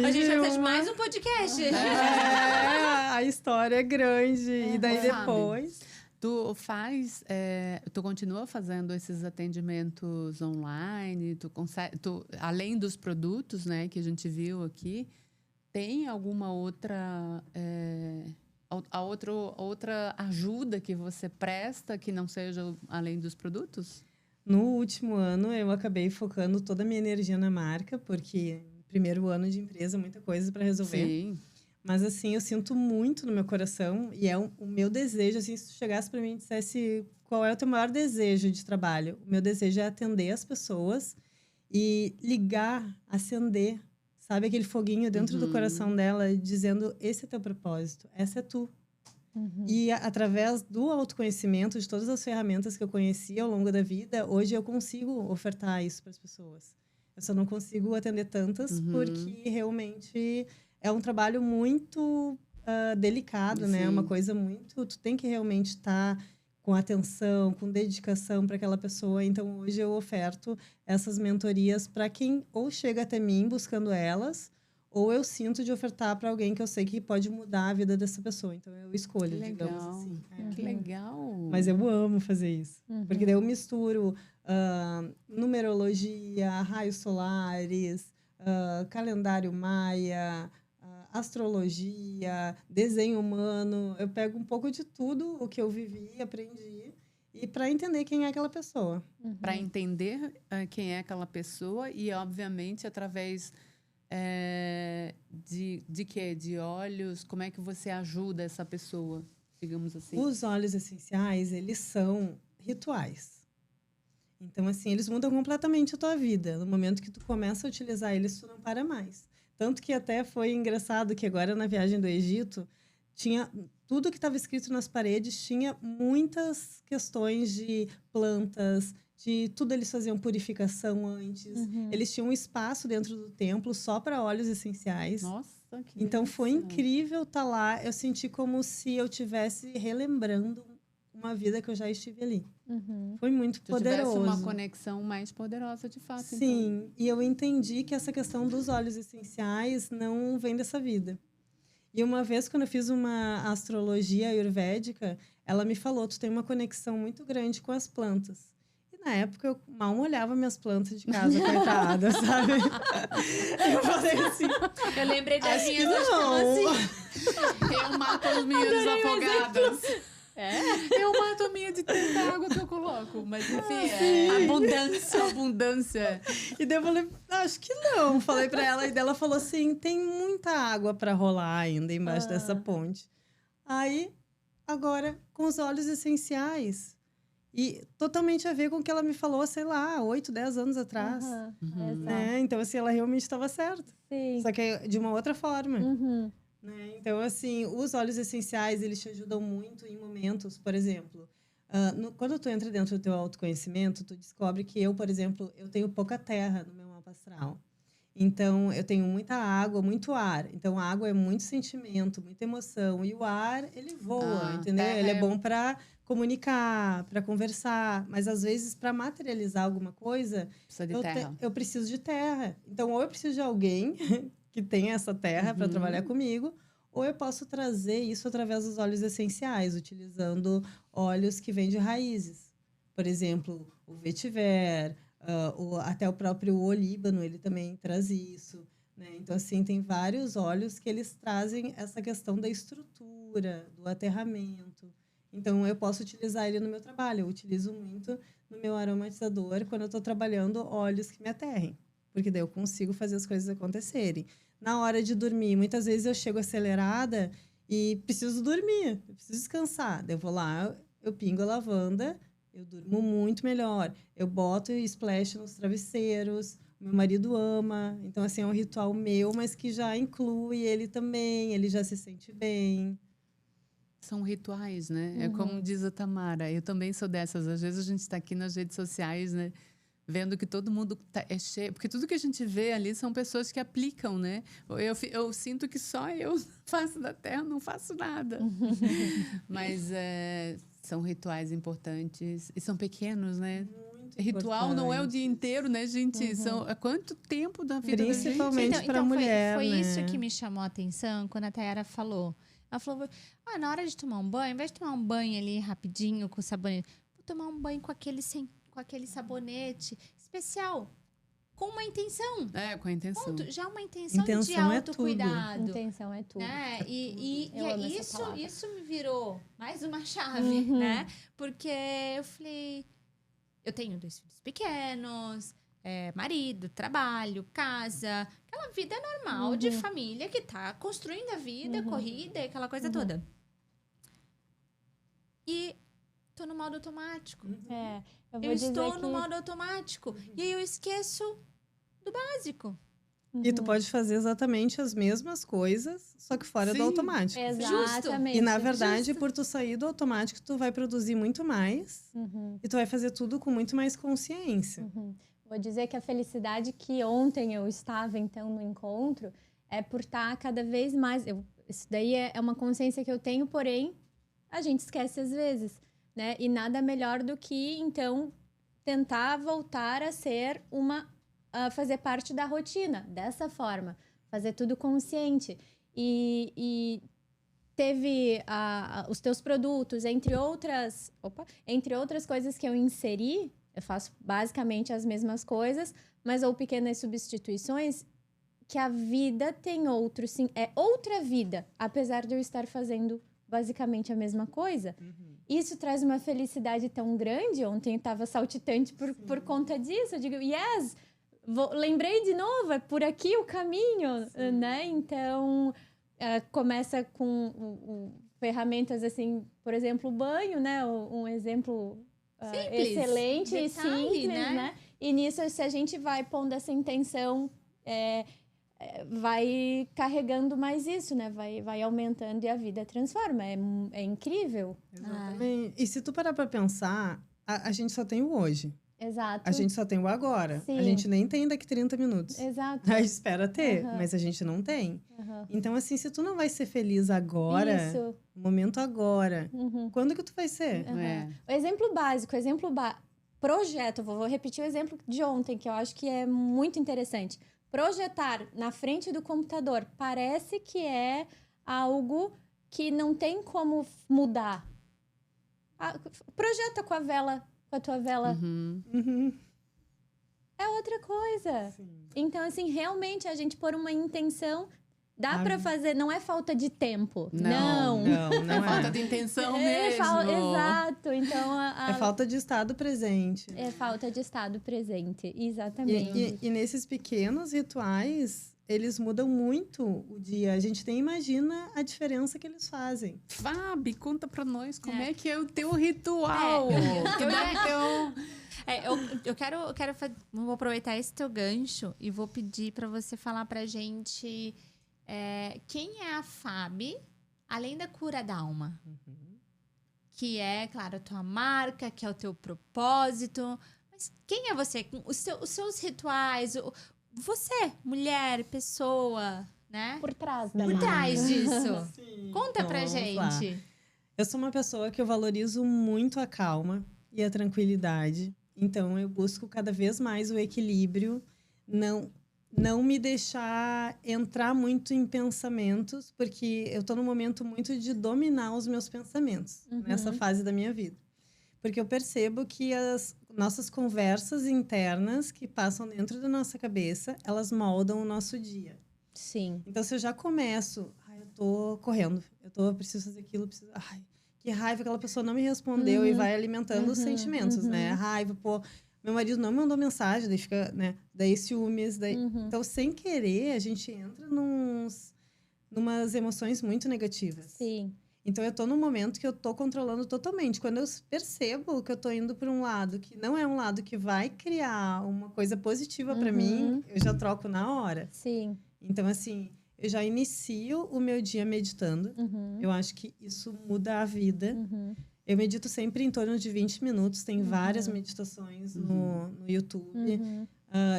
A gente vai fazer mais um podcast. É. A história é grande. E daí depois... Tu continua fazendo esses atendimentos online? Além dos produtos, né, que a gente viu aqui, tem alguma outra outra ajuda que você presta que não seja além dos produtos? No último ano, eu acabei focando toda a minha energia na marca, porque primeiro ano de empresa, muita coisa para resolver. Sim. Mas, assim, eu sinto muito no meu coração e é o meu desejo, assim, se tu chegasse para mim e dissesse qual é o teu maior desejo de trabalho, o meu desejo é atender as pessoas e ligar, acender, sabe, aquele foguinho dentro do coração dela, dizendo, esse é teu propósito, essa é tu. E através do autoconhecimento, de todas as ferramentas que eu conheci ao longo da vida, hoje eu consigo ofertar isso para as pessoas. Eu só não consigo atender tantas porque realmente é um trabalho muito delicado, né? É uma coisa muito... Tu tem que realmente estar com atenção, com dedicação para aquela pessoa. Então, hoje eu oferto essas mentorias para quem ou chega até mim buscando elas, ou eu sinto de ofertar para alguém que eu sei que pode mudar a vida dessa pessoa. Então, eu escolho, digamos assim. Que legal! Mas eu amo fazer isso. Porque daí eu misturo numerologia, raios solares, calendário maia, astrologia, desenho humano. Eu pego um pouco de tudo o que eu vivi, aprendi, e para entender quem é aquela pessoa. Para entender quem é aquela pessoa e, obviamente, através... de quê? De olhos? Como é que você ajuda essa pessoa, digamos assim? Os óleos essenciais, eles são rituais. Então, assim, eles mudam completamente a tua vida. No momento que tu começa a utilizar eles, tu não para mais. Tanto que até foi engraçado que agora, na viagem do Egito, tinha tudo que estava escrito nas paredes, tinha muitas questões de plantas, de tudo eles faziam purificação antes. Eles tinham um espaço dentro do templo só para óleos essenciais. Nossa, que Então foi incrível estar lá. Eu senti como se eu estivesse relembrando uma vida que eu já estive ali. Foi muito poderoso. Tivesse uma conexão mais poderosa, de fato. Sim, e eu entendi que essa questão dos óleos essenciais não vem dessa vida. E uma vez, quando eu fiz uma astrologia ayurvédica, ela me falou, tu tem uma conexão muito grande com as plantas. E na época, eu mal molhava minhas plantas de casa, coitada, sabe? Eu falei assim... Eu lembrei das acho que minhas, acho que não. ela assim... Eu mato as minhas afogadas. Eu mato a minha de tanta água que eu coloco. Mas enfim, abundância. E daí eu falei, acho que não. Falei pra ela, e daí ela falou assim, tem muita água pra rolar ainda embaixo dessa ponte. Aí, agora, com os óleos essenciais. E totalmente a ver com o que ela me falou, sei lá, 8, 10 anos atrás. Né? Então, assim, ela realmente estava certa. Sim. Só que de uma outra forma. Né? Então, assim, os óleos essenciais, eles te ajudam muito em momentos, por exemplo... quando tu entra dentro do teu autoconhecimento, tu descobre que eu, por exemplo, eu tenho pouca terra no meu mapa astral. Então, eu tenho muita água, muito ar. Então, a água é muito sentimento, muita emoção. E o ar, ele voa, entendeu? Ele é bom para comunicar, para conversar. Mas, às vezes, para materializar alguma coisa... Precisa de terra. Eu preciso de terra. Então, ou eu preciso de alguém que tenha essa terra para trabalhar comigo... Ou eu posso trazer isso através dos óleos essenciais, utilizando óleos que vêm de raízes. Por exemplo, o vetiver, até o próprio olíbano, ele também traz isso. Né? Então, assim, tem vários óleos que eles trazem essa questão da estrutura, do aterramento. Então, eu posso utilizar ele no meu trabalho. Eu utilizo muito no meu aromatizador quando eu estou trabalhando óleos que me aterrem. Porque daí eu consigo fazer as coisas acontecerem. Na hora de dormir, muitas vezes eu chego acelerada e preciso dormir, eu preciso descansar. Daí eu vou lá, eu pingo a lavanda, eu durmo muito melhor. Eu boto splash nos travesseiros, o meu marido ama. Então, assim, é um ritual meu, mas que já inclui ele também, ele já se sente bem. São rituais, né? É como diz a Tamara, eu também sou dessas. Às vezes a gente está aqui nas redes sociais, né? Vendo que todo mundo é cheio. Porque tudo que a gente vê ali são pessoas que aplicam, né? Eu sinto que só eu faço da terra, não faço nada. Mas são rituais importantes. E são pequenos, né? Muito Ritual não é o dia inteiro, né, gente? É quanto tempo da vida da gente? Principalmente para mulher, foi né? isso que me chamou a atenção quando a Tayara falou. Ela falou, na hora de tomar um banho, ao invés de tomar um banho ali rapidinho com sabonete, vou tomar um banho com aquele sabonete especial, com uma intenção. Com a intenção. Ponto. Já uma intenção de autocuidado. Intenção é tudo. Né? E isso me virou mais uma chave, né? Porque eu falei, eu tenho 2 filhos pequenos, marido, trabalho, casa, aquela vida normal de família que tá construindo a vida, corrida, aquela coisa toda. E tô no modo automático. Eu estou no modo automático. E aí eu esqueço do básico. E tu pode fazer exatamente as mesmas coisas, só que fora do automático. Exatamente. E, na verdade, por tu sair do automático, tu vai produzir muito mais. E tu vai fazer tudo com muito mais consciência. Vou dizer que a felicidade que ontem eu estava, então, no encontro, é por estar cada vez mais... Isso daí é uma consciência que eu tenho, porém, a gente esquece às vezes. Né? E nada melhor do que, então, tentar voltar a ser fazer parte da rotina, dessa forma. Fazer tudo consciente. E teve os teus produtos, entre outras coisas que eu inseri, eu faço basicamente as mesmas coisas, mas ou pequenas substituições, que a vida tem outro, sim, é outra vida, apesar de eu estar fazendo basicamente a mesma coisa. Isso traz uma felicidade tão grande. Ontem eu estava saltitante por conta disso. Eu digo, yes! Lembrei de novo, é por aqui o caminho, né? Então, começa com ferramentas assim, por exemplo, o banho, né? Um exemplo excelente e simples, né? E nisso, se a gente vai pondo essa intenção... vai carregando mais isso, né? Vai aumentando e a vida transforma. É incrível. Exatamente. E se tu parar pra pensar, a gente só tem o hoje. Exato. A gente só tem o agora. Sim. A gente nem tem daqui 30 minutos. Exato. A gente espera ter, mas a gente não tem. Então, assim, se tu não vai ser feliz agora, no momento agora, quando que tu vai ser? O exemplo básico, projeto, vou repetir o exemplo de ontem, que eu acho que é muito interessante. Projetar na frente do computador parece que é algo que não tem como mudar. Projeta com a tua vela. É outra coisa. Sim. Então, assim, realmente a gente pôr uma intenção, dá pra fazer, não é falta de tempo. Não. Não é falta de intenção mesmo. Exato. Então, É falta de estado presente. é falta de estado presente, exatamente. E nesses pequenos rituais, eles mudam muito o dia. A gente nem imagina a diferença que eles fazem. Fabi, conta pra nós como é que é o teu ritual. Vou aproveitar esse teu gancho e vou pedir pra você falar pra gente quem é a Fabi, além da cura da alma. Que é, claro, a tua marca, que é o teu propósito. Mas quem é você? Os seus rituais, você, mulher, pessoa, né? Por trás Por trás disso. Sim. Conta Então, pra vamos lá. gente. Eu sou uma pessoa que eu valorizo muito a calma e a tranquilidade. Então, eu busco cada vez mais o equilíbrio. Não me deixar entrar muito em pensamentos, porque eu estou num momento muito de dominar os meus pensamentos nessa fase da minha vida. Porque eu percebo que as nossas conversas internas que passam dentro da nossa cabeça, elas moldam o nosso dia. Sim. Então, se eu já começo, eu tô correndo, preciso fazer aquilo, que raiva, aquela pessoa não me respondeu e vai alimentando os sentimentos, né? Raiva, meu marido não mandou mensagem, daí fica, né? Daí ciúmes, Então, sem querer, a gente entra numas emoções muito negativas. Sim. Então, eu tô num momento que eu tô controlando totalmente. Quando eu percebo que eu tô indo para um lado que não é um lado que vai criar uma coisa positiva para mim, eu já troco na hora. Sim. Então, assim, eu já inicio o meu dia meditando. Eu acho que isso muda a vida. Eu medito sempre em torno de 20 minutos. Tem várias meditações no YouTube.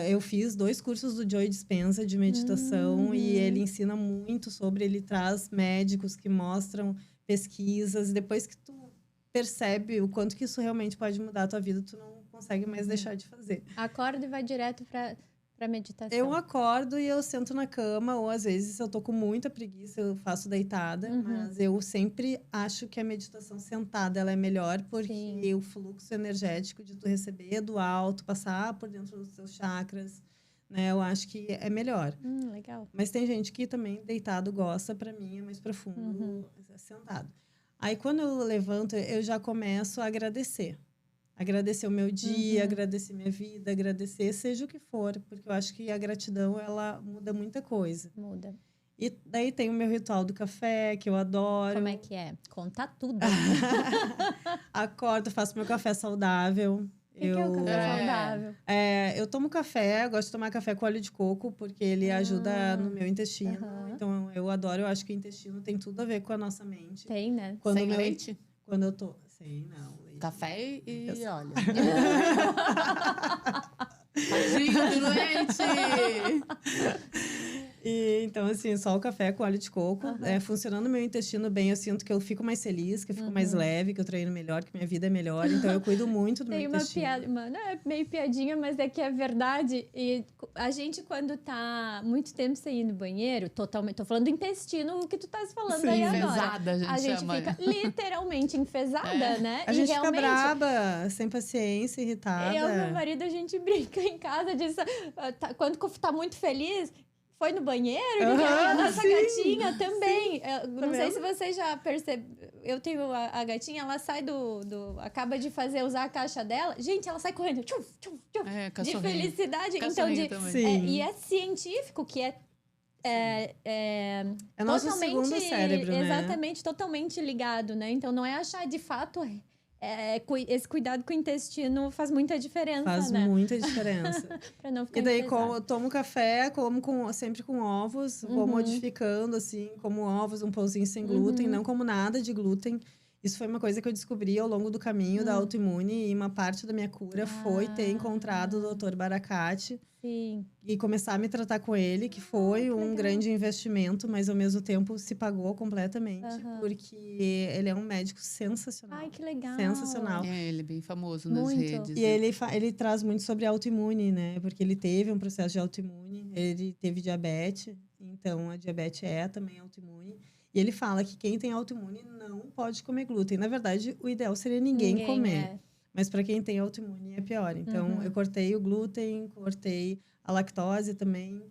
Eu fiz 2 cursos do Joe Dispenza de meditação e ele ensina muito sobre... Ele traz médicos que mostram pesquisas. Depois que tu percebe o quanto que isso realmente pode mudar a tua vida, tu não consegue mais deixar de fazer. Acorda e vai direto pra meditação. Eu acordo e eu sento na cama, ou às vezes eu tô com muita preguiça, eu faço deitada, mas eu sempre acho que a meditação sentada ela é melhor, porque o fluxo energético de tu receber do alto, passar por dentro dos teus chakras, né? Eu acho que é melhor. Legal. Mas tem gente que também deitado gosta, pra mim é mais profundo, sentado. Aí quando eu levanto, eu já começo a agradecer. Agradecer o meu dia, agradecer minha vida, agradecer seja o que for, porque eu acho que a gratidão, ela muda muita coisa. Muda. E daí tem o meu ritual do café, que eu adoro. Como é que é? Conta tudo. Acordo, faço meu café saudável. O que é o café saudável? Eu tomo café, gosto de tomar café com óleo de coco, porque ele ajuda no meu intestino. Então, eu adoro, eu acho que o intestino tem tudo a ver com a nossa mente. Tem, né? Sem leite? Quando eu tô... Sei, não. Leite. Café e óleo. Tadinho do leite! E, então, assim, só o café com óleo de coco. Funcionando meu intestino bem, eu sinto que eu fico mais feliz, que eu fico mais leve, que eu treino melhor, que minha vida é melhor. Então, eu cuido muito do meu intestino. Tem uma piada, mano, é meio piadinha, mas é que é verdade. E a gente, quando tá muito tempo sem ir no banheiro, totalmente... Tô falando do intestino, o que tu tá falando aí agora. Enfesada, A gente chama. fica literalmente enfesada, né? A gente fica braba, sem paciência, irritada. Eu e meu marido, a gente brinca em casa disso. Quando tá muito feliz... Foi no banheiro? A nossa gatinha também. Não sei se vocês já perceberam. Eu tenho a gatinha, ela sai acaba de usar a caixa dela. Gente, ela sai correndo. Tchum, tchum, tchum, de felicidade. Então, e é científico que é nosso segundo cérebro, né? Exatamente, totalmente ligado, né? Então, não é achar de fato... esse cuidado com o intestino faz muita diferença, Faz muita diferença. Pra não ficar e daí, enfesado. tomo café, sempre com ovos, vou modificando, assim, como ovos, um pãozinho sem glúten, não como nada de glúten. Isso foi uma coisa que eu descobri ao longo do caminho da autoimune, e uma parte da minha cura foi ter encontrado o Dr. Baracate. Sim. E começar a me tratar com ele, que foi um grande investimento, mas ao mesmo tempo se pagou completamente, porque ele é um médico sensacional. Ai, que legal. Sensacional. Ele é bem famoso nas Muito. redes. E ele traz muito sobre autoimune, né? Porque ele teve um processo de autoimune, ele teve diabetes, então a diabetes é também autoimune. E ele fala que quem tem autoimune não pode comer glúten. Na verdade, o ideal seria ninguém comer. Mas para quem tem autoimune é pior. Então, eu cortei o glúten, cortei a lactose também.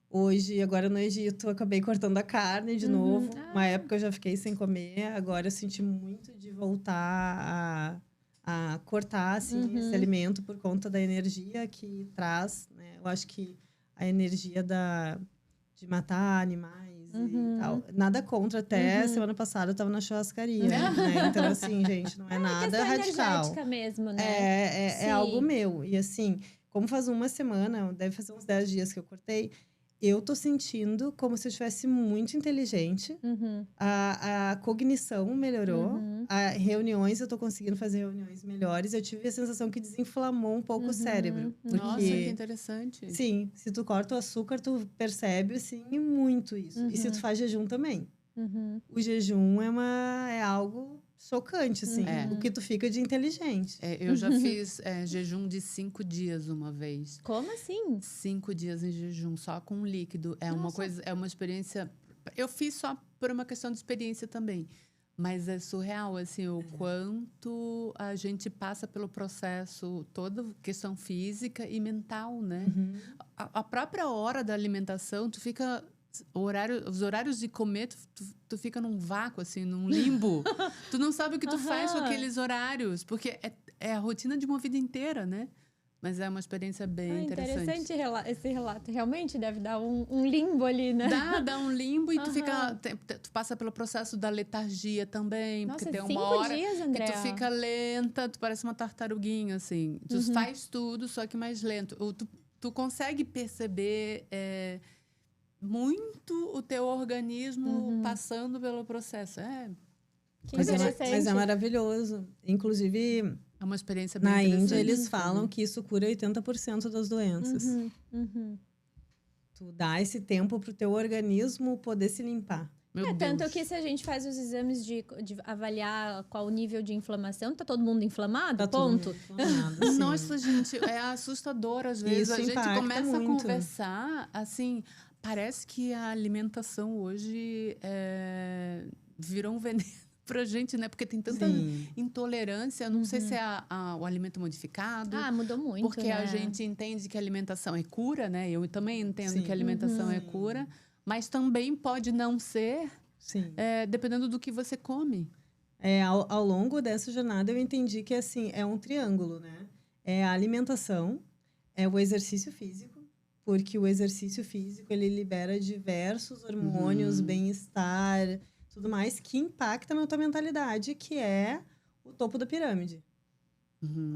Hoje, agora no Egito, eu acabei cortando a carne de novo. Uma época eu já fiquei sem comer. Agora eu senti muito de voltar a cortar assim, esse alimento por conta da energia que traz. Né? Eu acho que a energia de matar animais e tal. Nada contra, até semana passada eu estava na churrascaria. Né? Então, assim, gente, não é nada radical. Energética mesmo, né? É algo meu. E assim, como faz uma semana, deve fazer uns 10 dias que eu cortei, eu tô sentindo como se eu estivesse muito inteligente. A cognição melhorou. Reuniões, eu tô conseguindo fazer reuniões melhores. Eu tive a sensação que desinflamou um pouco o cérebro. Porque, nossa, que interessante. Sim, se tu corta o açúcar, tu percebe, assim, muito isso. E se tu faz jejum também. O jejum é algo chocante, assim. O que tu fica de inteligente. Eu já fiz jejum de 5 dias uma vez. Como assim? 5 dias em jejum, só com líquido. É uma experiência... Eu fiz só por uma questão de experiência também. Mas é surreal, assim, o quanto a gente passa pelo processo, toda questão física e mental, né? A própria hora da alimentação, tu fica... os horários de comer, tu fica num vácuo, assim, num limbo. Tu não sabe o que tu faz com aqueles horários, porque é a rotina de uma vida inteira, né? Mas é uma experiência bem interessante. Interessante esse relato. Realmente deve dar um limbo ali, né? Dá um limbo e tu passa pelo processo da letargia também. Nossa, porque tem 5 uma hora dias, Andréa. que tu fica lenta, tu parece uma tartaruguinha, assim. Tu faz tudo, só que mais lento. Tu consegue perceber... muito o teu organismo passando pelo processo. Mas é maravilhoso. Inclusive, é uma experiência bem na interessante. Índia, eles falam que isso cura 80% das doenças. Tu dá esse tempo pro teu organismo poder se limpar. Meu Deus. Tanto que se a gente faz os exames de avaliar qual o nível de inflamação, tá todo mundo inflamado? Tá ponto. Todo mundo inflamado, sim. Nossa, gente, é assustador às vezes. Isso a gente impacta começa muito. a conversar, assim, parece que a alimentação hoje virou um veneno pra gente, né? Porque tem tanta intolerância. Não sei se é o alimento modificado. Mudou muito, porque a gente entende que a alimentação é cura, né? Eu também entendo que a alimentação é cura. Mas também pode não ser, dependendo do que você come. Ao longo dessa jornada, eu entendi que assim, é um triângulo, né? É a alimentação, é o exercício físico, porque o exercício físico, ele libera diversos hormônios, bem-estar, tudo mais, que impacta na tua mentalidade, que é o topo da pirâmide.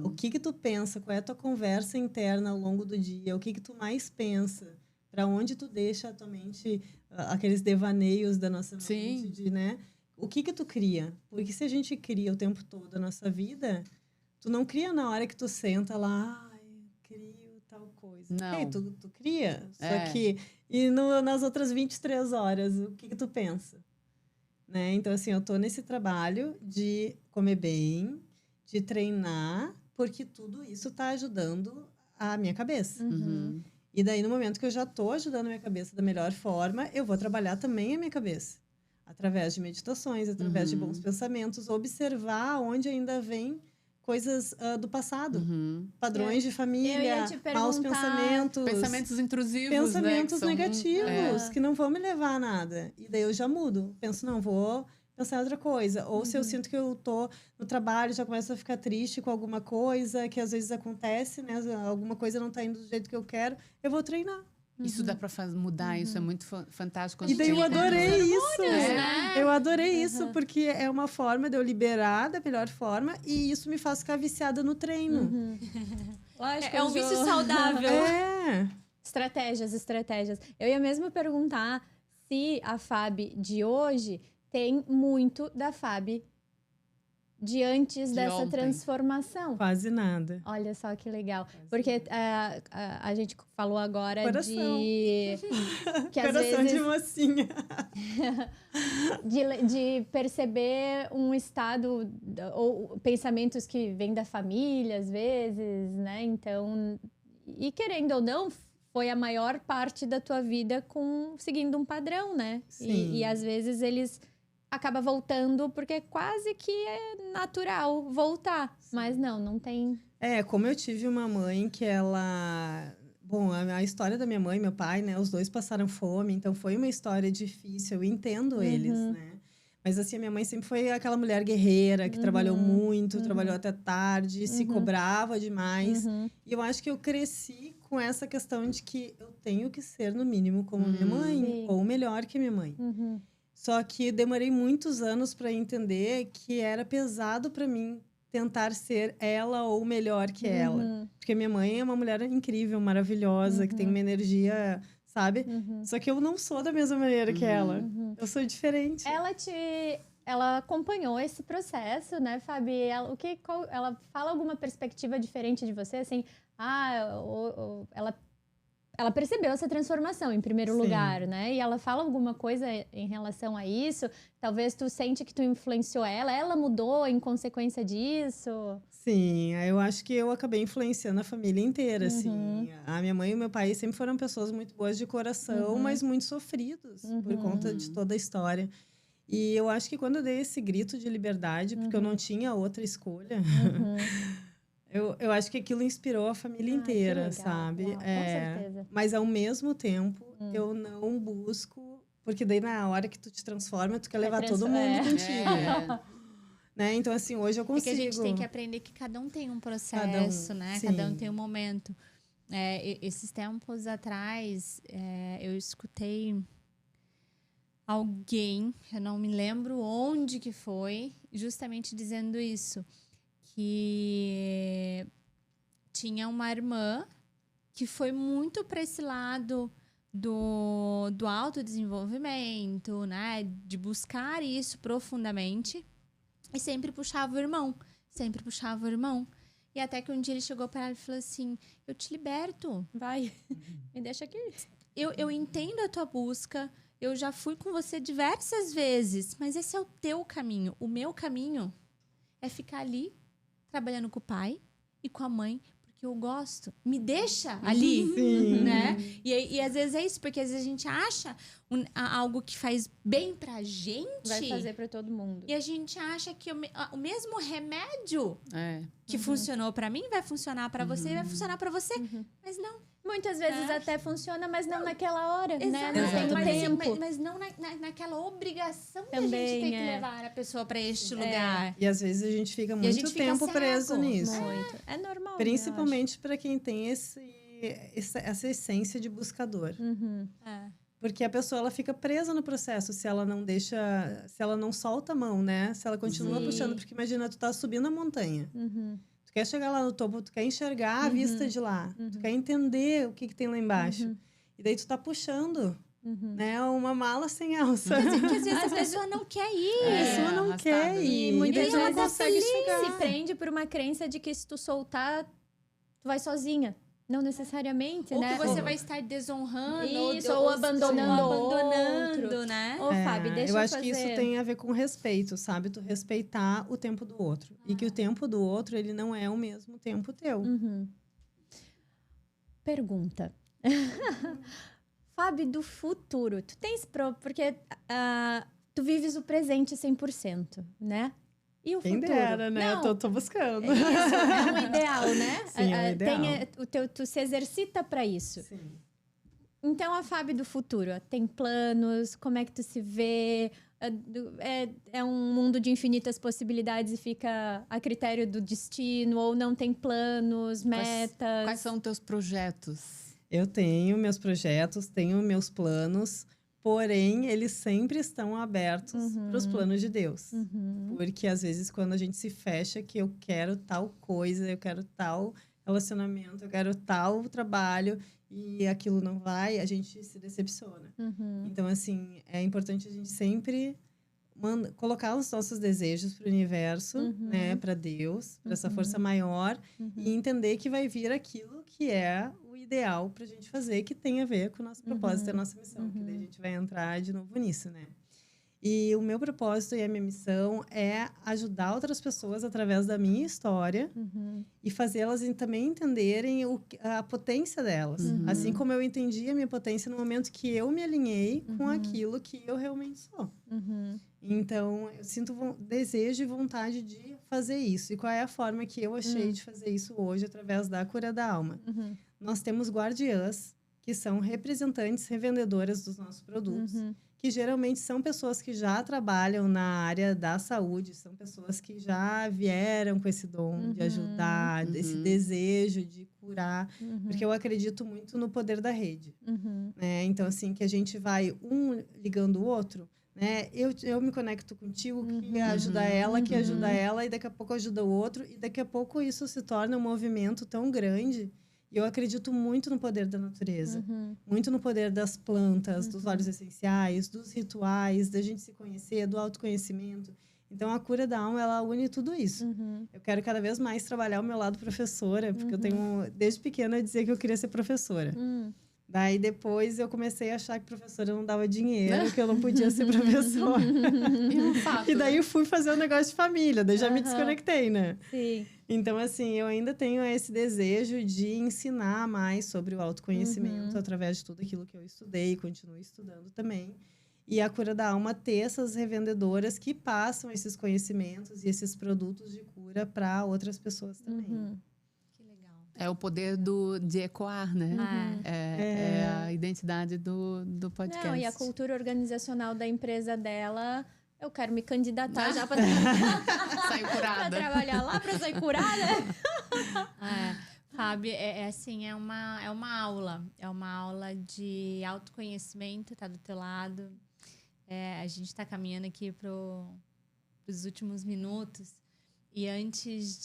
O que tu pensa? Qual é a tua conversa interna ao longo do dia? O que tu mais pensa? Para onde tu deixa a tua mente, aqueles devaneios da nossa mente, né? O que tu cria? Porque se a gente cria o tempo todo a nossa vida, tu não cria na hora que tu senta lá, crio tal coisa. Não. Tu cria, só que... E nas outras 23 horas, o que tu pensa? Né? Então, assim, eu tô nesse trabalho de comer bem, de treinar, porque tudo isso tá ajudando a minha cabeça. E daí, no momento que eu já tô ajudando a minha cabeça da melhor forma, eu vou trabalhar também a minha cabeça. Através de meditações, através de bons pensamentos, observar onde ainda vem coisas do passado. Padrões de família, maus pensamentos. Pensamentos intrusivos, pensamentos né, negativos, que não vão me levar a nada. E daí eu já mudo. Penso, não, vou pensar em outra coisa. Ou se eu sinto que eu tô no trabalho, já começo a ficar triste com alguma coisa, que às vezes acontece, né? Alguma coisa não tá indo do jeito que eu quero, eu vou treinar. Isso dá para mudar, isso é muito fantástico. E daí eu adorei isso. Né? Eu adorei isso, porque é uma forma de eu liberar da melhor forma e isso me faz ficar viciada no treino. Lógico, É um vício saudável. Estratégias. Eu ia mesmo perguntar se a Fabi de hoje tem muito da Fabi de antes dessa ontem. Transformação. Quase nada. Olha só que legal. Porque a gente falou agora Coração. de... que às Coração vezes, de mocinha. de perceber um estado ou pensamentos que vêm da família, às vezes, né? Então, e querendo ou não, foi a maior parte da tua vida seguindo um padrão, né? Sim. E às vezes eles acabam voltando porque quase que é natural voltar. Sim. Mas não tem... Como eu tive uma mãe que ela... Bom, a história da minha mãe e meu pai, né? Os dois passaram fome, então foi uma história difícil. Eu entendo eles, né? Mas assim, a minha mãe sempre foi aquela mulher guerreira, que trabalhou muito, trabalhou até tarde, se cobrava demais. E eu acho que eu cresci com essa questão de que eu tenho que ser, no mínimo, como minha mãe, Sim. ou melhor que minha mãe. Só que demorei muitos anos para entender que era pesado para mim tentar ser ela ou melhor que ela. Porque minha mãe é uma mulher incrível, maravilhosa, que tem uma energia... sabe? Só que eu não sou da mesma maneira que ela. Eu sou diferente. Ela acompanhou esse processo, né, Fabi? Ela fala alguma perspectiva diferente de você? Assim, ela percebeu essa transformação, em primeiro lugar, né? E ela fala alguma coisa em relação a isso? Talvez tu sente que tu influenciou ela mudou em consequência disso? Sim, eu acho que eu acabei influenciando a família inteira, assim. A minha mãe e o meu pai sempre foram pessoas muito boas de coração, mas muito sofridos por conta de toda a história. E eu acho que quando eu dei esse grito de liberdade, porque eu não tinha outra escolha, eu acho que aquilo inspirou a família inteira, legal. sabe? Com certeza. Mas ao mesmo tempo, eu não busco, porque daí na hora que tu te transforma, tu quer levar todo mundo contigo. Né? Então, assim, hoje eu consigo... É que a gente tem que aprender que cada um tem um processo, né? Sim. Cada um tem um momento. Esses tempos atrás, eu escutei alguém, eu não me lembro onde que foi, justamente dizendo isso. Que tinha uma irmã que foi muito para esse lado do autodesenvolvimento, né? De buscar isso profundamente. E sempre puxava o irmão. E até que um dia ele chegou para ela e falou assim, eu te liberto. Vai, me deixa aqui. Eu entendo a tua busca, eu já fui com você diversas vezes, mas esse é o teu caminho. O meu caminho é ficar ali, trabalhando com o pai e com a mãe, porque eu gosto. Me deixa ali, né? E às vezes é isso, porque às vezes a gente acha algo que faz bem pra gente. Vai fazer pra todo mundo. E a gente acha que o mesmo remédio que funcionou pra mim vai funcionar pra você e vai funcionar pra você. Mas não. Muitas vezes até funciona, mas não naquela hora, né? Não Exato. tem tempo. Mas não naquela obrigação Também, que a gente tem que levar a pessoa para este lugar. E às vezes a gente fica muito tempo preso nisso. Muito. É normal. Principalmente para quem tem essa essência de buscador. Porque a pessoa ela fica presa no processo se ela não deixa, se ela não solta a mão, né? Se ela continua puxando, porque imagina, tu tá subindo a montanha. Tu quer chegar lá no topo, tu quer enxergar a vista de lá. Tu quer entender o que tem lá embaixo. E daí tu tá puxando, né? Uma mala sem alça. Porque às vezes a pessoa não quer ir. A pessoa não quer ir. E muitas daí tu vezes não consegue chegar. se prende por uma crença de que se tu soltar, tu vai sozinha. Não necessariamente, ou né? Ou que você vai estar desonrando. Isso, ou abandonando outro, né? Ô, Fábio, deixa eu acho que isso tem a ver com respeito, sabe? Tu respeitar o tempo do outro. E que o tempo do outro, ele não é o mesmo tempo teu. Pergunta. Fábio, do futuro, tu tens... Porque tu vives o presente 100%, né? E o Quem futuro? dera, né? Não, Tô buscando. Isso, é o ideal, né? Sim, é o ideal. Tu se exercita para isso. Sim. Então, a Fábio do futuro, tem planos? Como é que tu se vê? É um mundo de infinitas possibilidades e fica a critério do destino? Ou não tem planos, metas? Quais são os teus projetos? Eu tenho meus projetos, tenho meus planos, porém, eles sempre estão abertos para os planos de Deus. Porque, às vezes, quando a gente se fecha que eu quero tal coisa, eu quero tal relacionamento, eu quero tal trabalho, e aquilo não vai, a gente se decepciona. Então, assim, é importante a gente sempre colocar os nossos desejos para o universo, né, para Deus, para essa força maior, e entender que vai vir aquilo que é o ideal para a gente fazer, que tem a ver com o nosso propósito e a nossa missão, que daí a gente vai entrar de novo nisso, né? E o meu propósito e a minha missão é ajudar outras pessoas através da minha história e fazê-las também entenderem a potência delas. Assim como eu entendi a minha potência no momento que eu me alinhei com aquilo que eu realmente sou. Então, eu sinto desejo e vontade de fazer isso. E qual é a forma que eu achei de fazer isso hoje através da Cura da Alma? Nós temos guardiãs, que são representantes revendedoras dos nossos produtos, que geralmente são pessoas que já trabalham na área da saúde, são pessoas que já vieram com esse dom de ajudar, esse desejo de curar, porque eu acredito muito no poder da rede. Né? Então, assim, que a gente vai ligando o outro, né? Eu me conecto contigo, que ajuda ela, que ajuda ela, e daqui a pouco ajuda o outro, e daqui a pouco isso se torna um movimento tão grande. E eu acredito muito no poder da natureza, muito no poder das plantas, dos óleos essenciais, dos rituais, da gente se conhecer, do autoconhecimento. Então, a Cura da Alma, ela une tudo isso. Eu quero cada vez mais trabalhar o meu lado professora, porque eu tenho, desde pequena, dizer que eu queria ser professora. Daí, depois, eu comecei a achar que professora não dava dinheiro, que eu não podia ser professora. E daí, eu fui fazer um negócio de família, daí já me desconectei, né? Sim. Então, assim, eu ainda tenho esse desejo de ensinar mais sobre o autoconhecimento através de tudo aquilo que eu estudei e continuo estudando também. E a Cura da Alma ter essas revendedoras que passam esses conhecimentos e esses produtos de cura para outras pessoas também. Que legal. É o poder de ecoar, né? É a identidade do podcast. Não, e a cultura organizacional da empresa dela... Eu quero me candidatar já para sair curada. Pra trabalhar lá, para sair curada. Fábio, assim, é uma aula. É uma aula de autoconhecimento, tá do teu lado. A gente tá caminhando aqui pros últimos minutos. E antes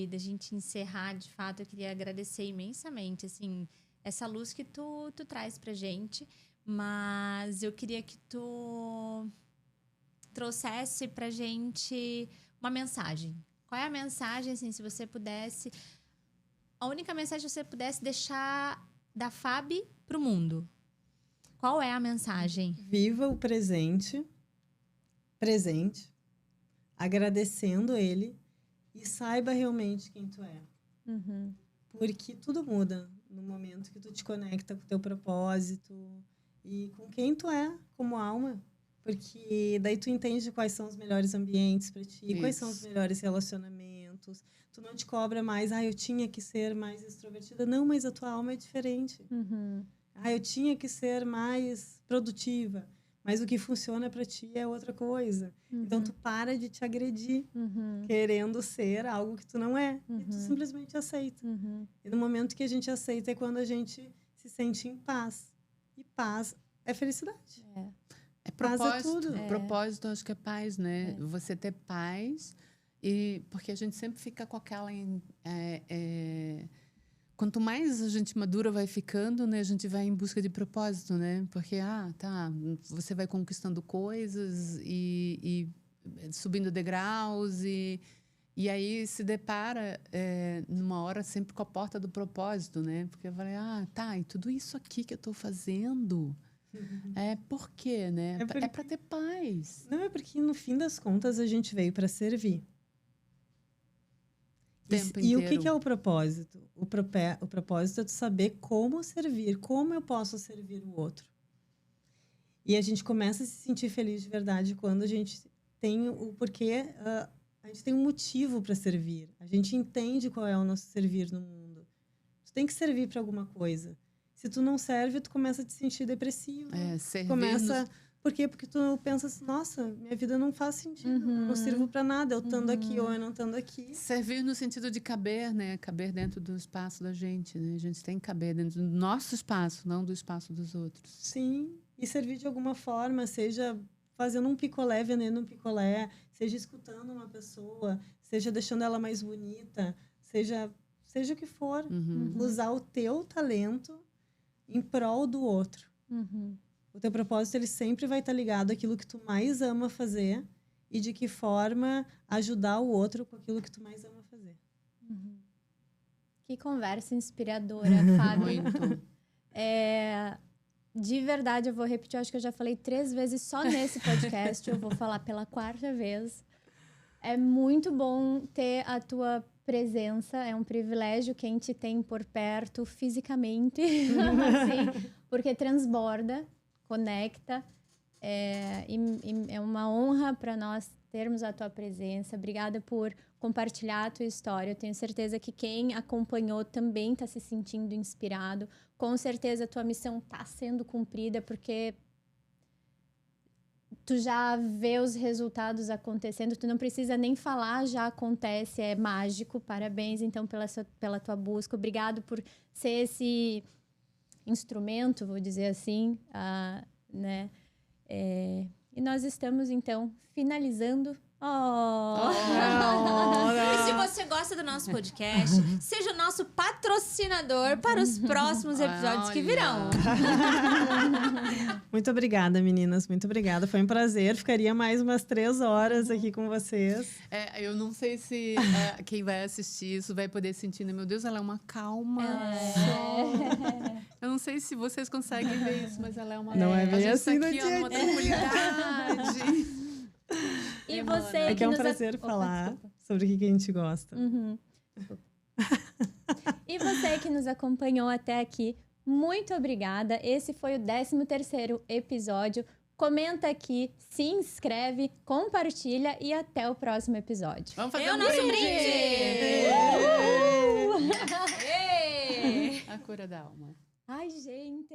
da gente encerrar, de fato, eu queria agradecer imensamente, assim, essa luz que tu traz pra gente. Mas eu queria que tu trouxesse pra gente uma mensagem. Qual é a mensagem, assim, se você pudesse... A única mensagem que você pudesse deixar da Fabi pro mundo. Qual é a mensagem? Viva o presente, agradecendo ele e saiba realmente quem tu é. Porque tudo muda no momento que tu te conecta com o teu propósito e com quem tu é como alma. Porque daí tu entende quais são os melhores ambientes para ti, quais são os melhores relacionamentos. Tu não te cobra mais, eu tinha que ser mais extrovertida. Não, mas a tua alma é diferente. Eu tinha que ser mais produtiva. Mas o que funciona para ti é outra coisa. Então, tu para de te agredir, querendo ser algo que tu não é. E tu simplesmente aceita. E no momento que a gente aceita é quando a gente se sente em paz. E paz é felicidade. É propósito. Tudo. Propósito, acho que é paz, né? Você ter paz. E porque a gente sempre fica com aquela... Quanto mais a gente madura vai ficando, né? A gente vai em busca de propósito, né? Porque, você vai conquistando coisas e subindo degraus e aí se depara numa hora sempre com a porta do propósito, né? Porque eu falei, e tudo isso aqui que eu estou fazendo... por quê, né? É para ter paz. Não, é porque no fim das contas a gente veio para servir. E o que é o propósito? O propósito é tu saber como servir, como eu posso servir o outro. E a gente começa a se sentir feliz de verdade quando a gente tem o porquê, a gente tem um motivo para servir. A gente entende qual é o nosso servir no mundo. Tu tem que servir para alguma coisa. Se tu não serve, tu começa a te sentir depressivo. Por quê? Porque tu pensa assim, nossa, minha vida não faz sentido. Eu não sirvo para nada, eu estando aqui ou eu não estando aqui. Servir no sentido de caber, né? Caber dentro do espaço da gente, né? A gente tem que caber dentro do nosso espaço, não do espaço dos outros. Sim, e servir de alguma forma, seja fazendo um picolé, vendendo um picolé, seja escutando uma pessoa, seja deixando ela mais bonita, seja o que for. Usar o teu talento em prol do outro. O teu propósito, ele sempre vai estar ligado àquilo que tu mais ama fazer e de que forma ajudar o outro com aquilo que tu mais ama fazer. Que conversa inspiradora, Fábio. Muito. de verdade, eu vou repetir, eu acho que eu já falei 3 vezes só nesse podcast, eu vou falar pela 4ª vez. É muito bom ter a tua presença, é um privilégio quem te tem por perto fisicamente, assim, porque transborda, conecta, e é uma honra para nós termos a tua presença. Obrigada por compartilhar a tua história. Eu tenho certeza que quem acompanhou também está se sentindo inspirado. Com certeza a tua missão está sendo cumprida, porque tu já vê os resultados acontecendo, tu não precisa nem falar, já acontece, é mágico. Parabéns, então, pela tua busca. Obrigado por ser esse instrumento, vou dizer assim, né? E nós estamos, então, finalizando. E se você gosta do nosso podcast, seja o nosso patrocinador para os próximos episódios que virão. Muito obrigada, meninas. Muito obrigada. Foi um prazer. Ficaria mais umas 3 horas aqui com vocês. Eu não sei se quem vai assistir isso vai poder sentir, né? Meu Deus, ela é uma calma. Eu não sei se vocês conseguem ver isso, mas ela é uma... Não é bem a gente assim, tá aqui, não uma tranquilidade. E você É que é um prazer falar sobre o que a gente gosta. E você que nos acompanhou até aqui, muito obrigada. Esse foi o 13º episódio. Comenta aqui, se inscreve, compartilha e até o próximo episódio. Vamos fazer o um nosso brinde! A cura da alma. Ai, gente!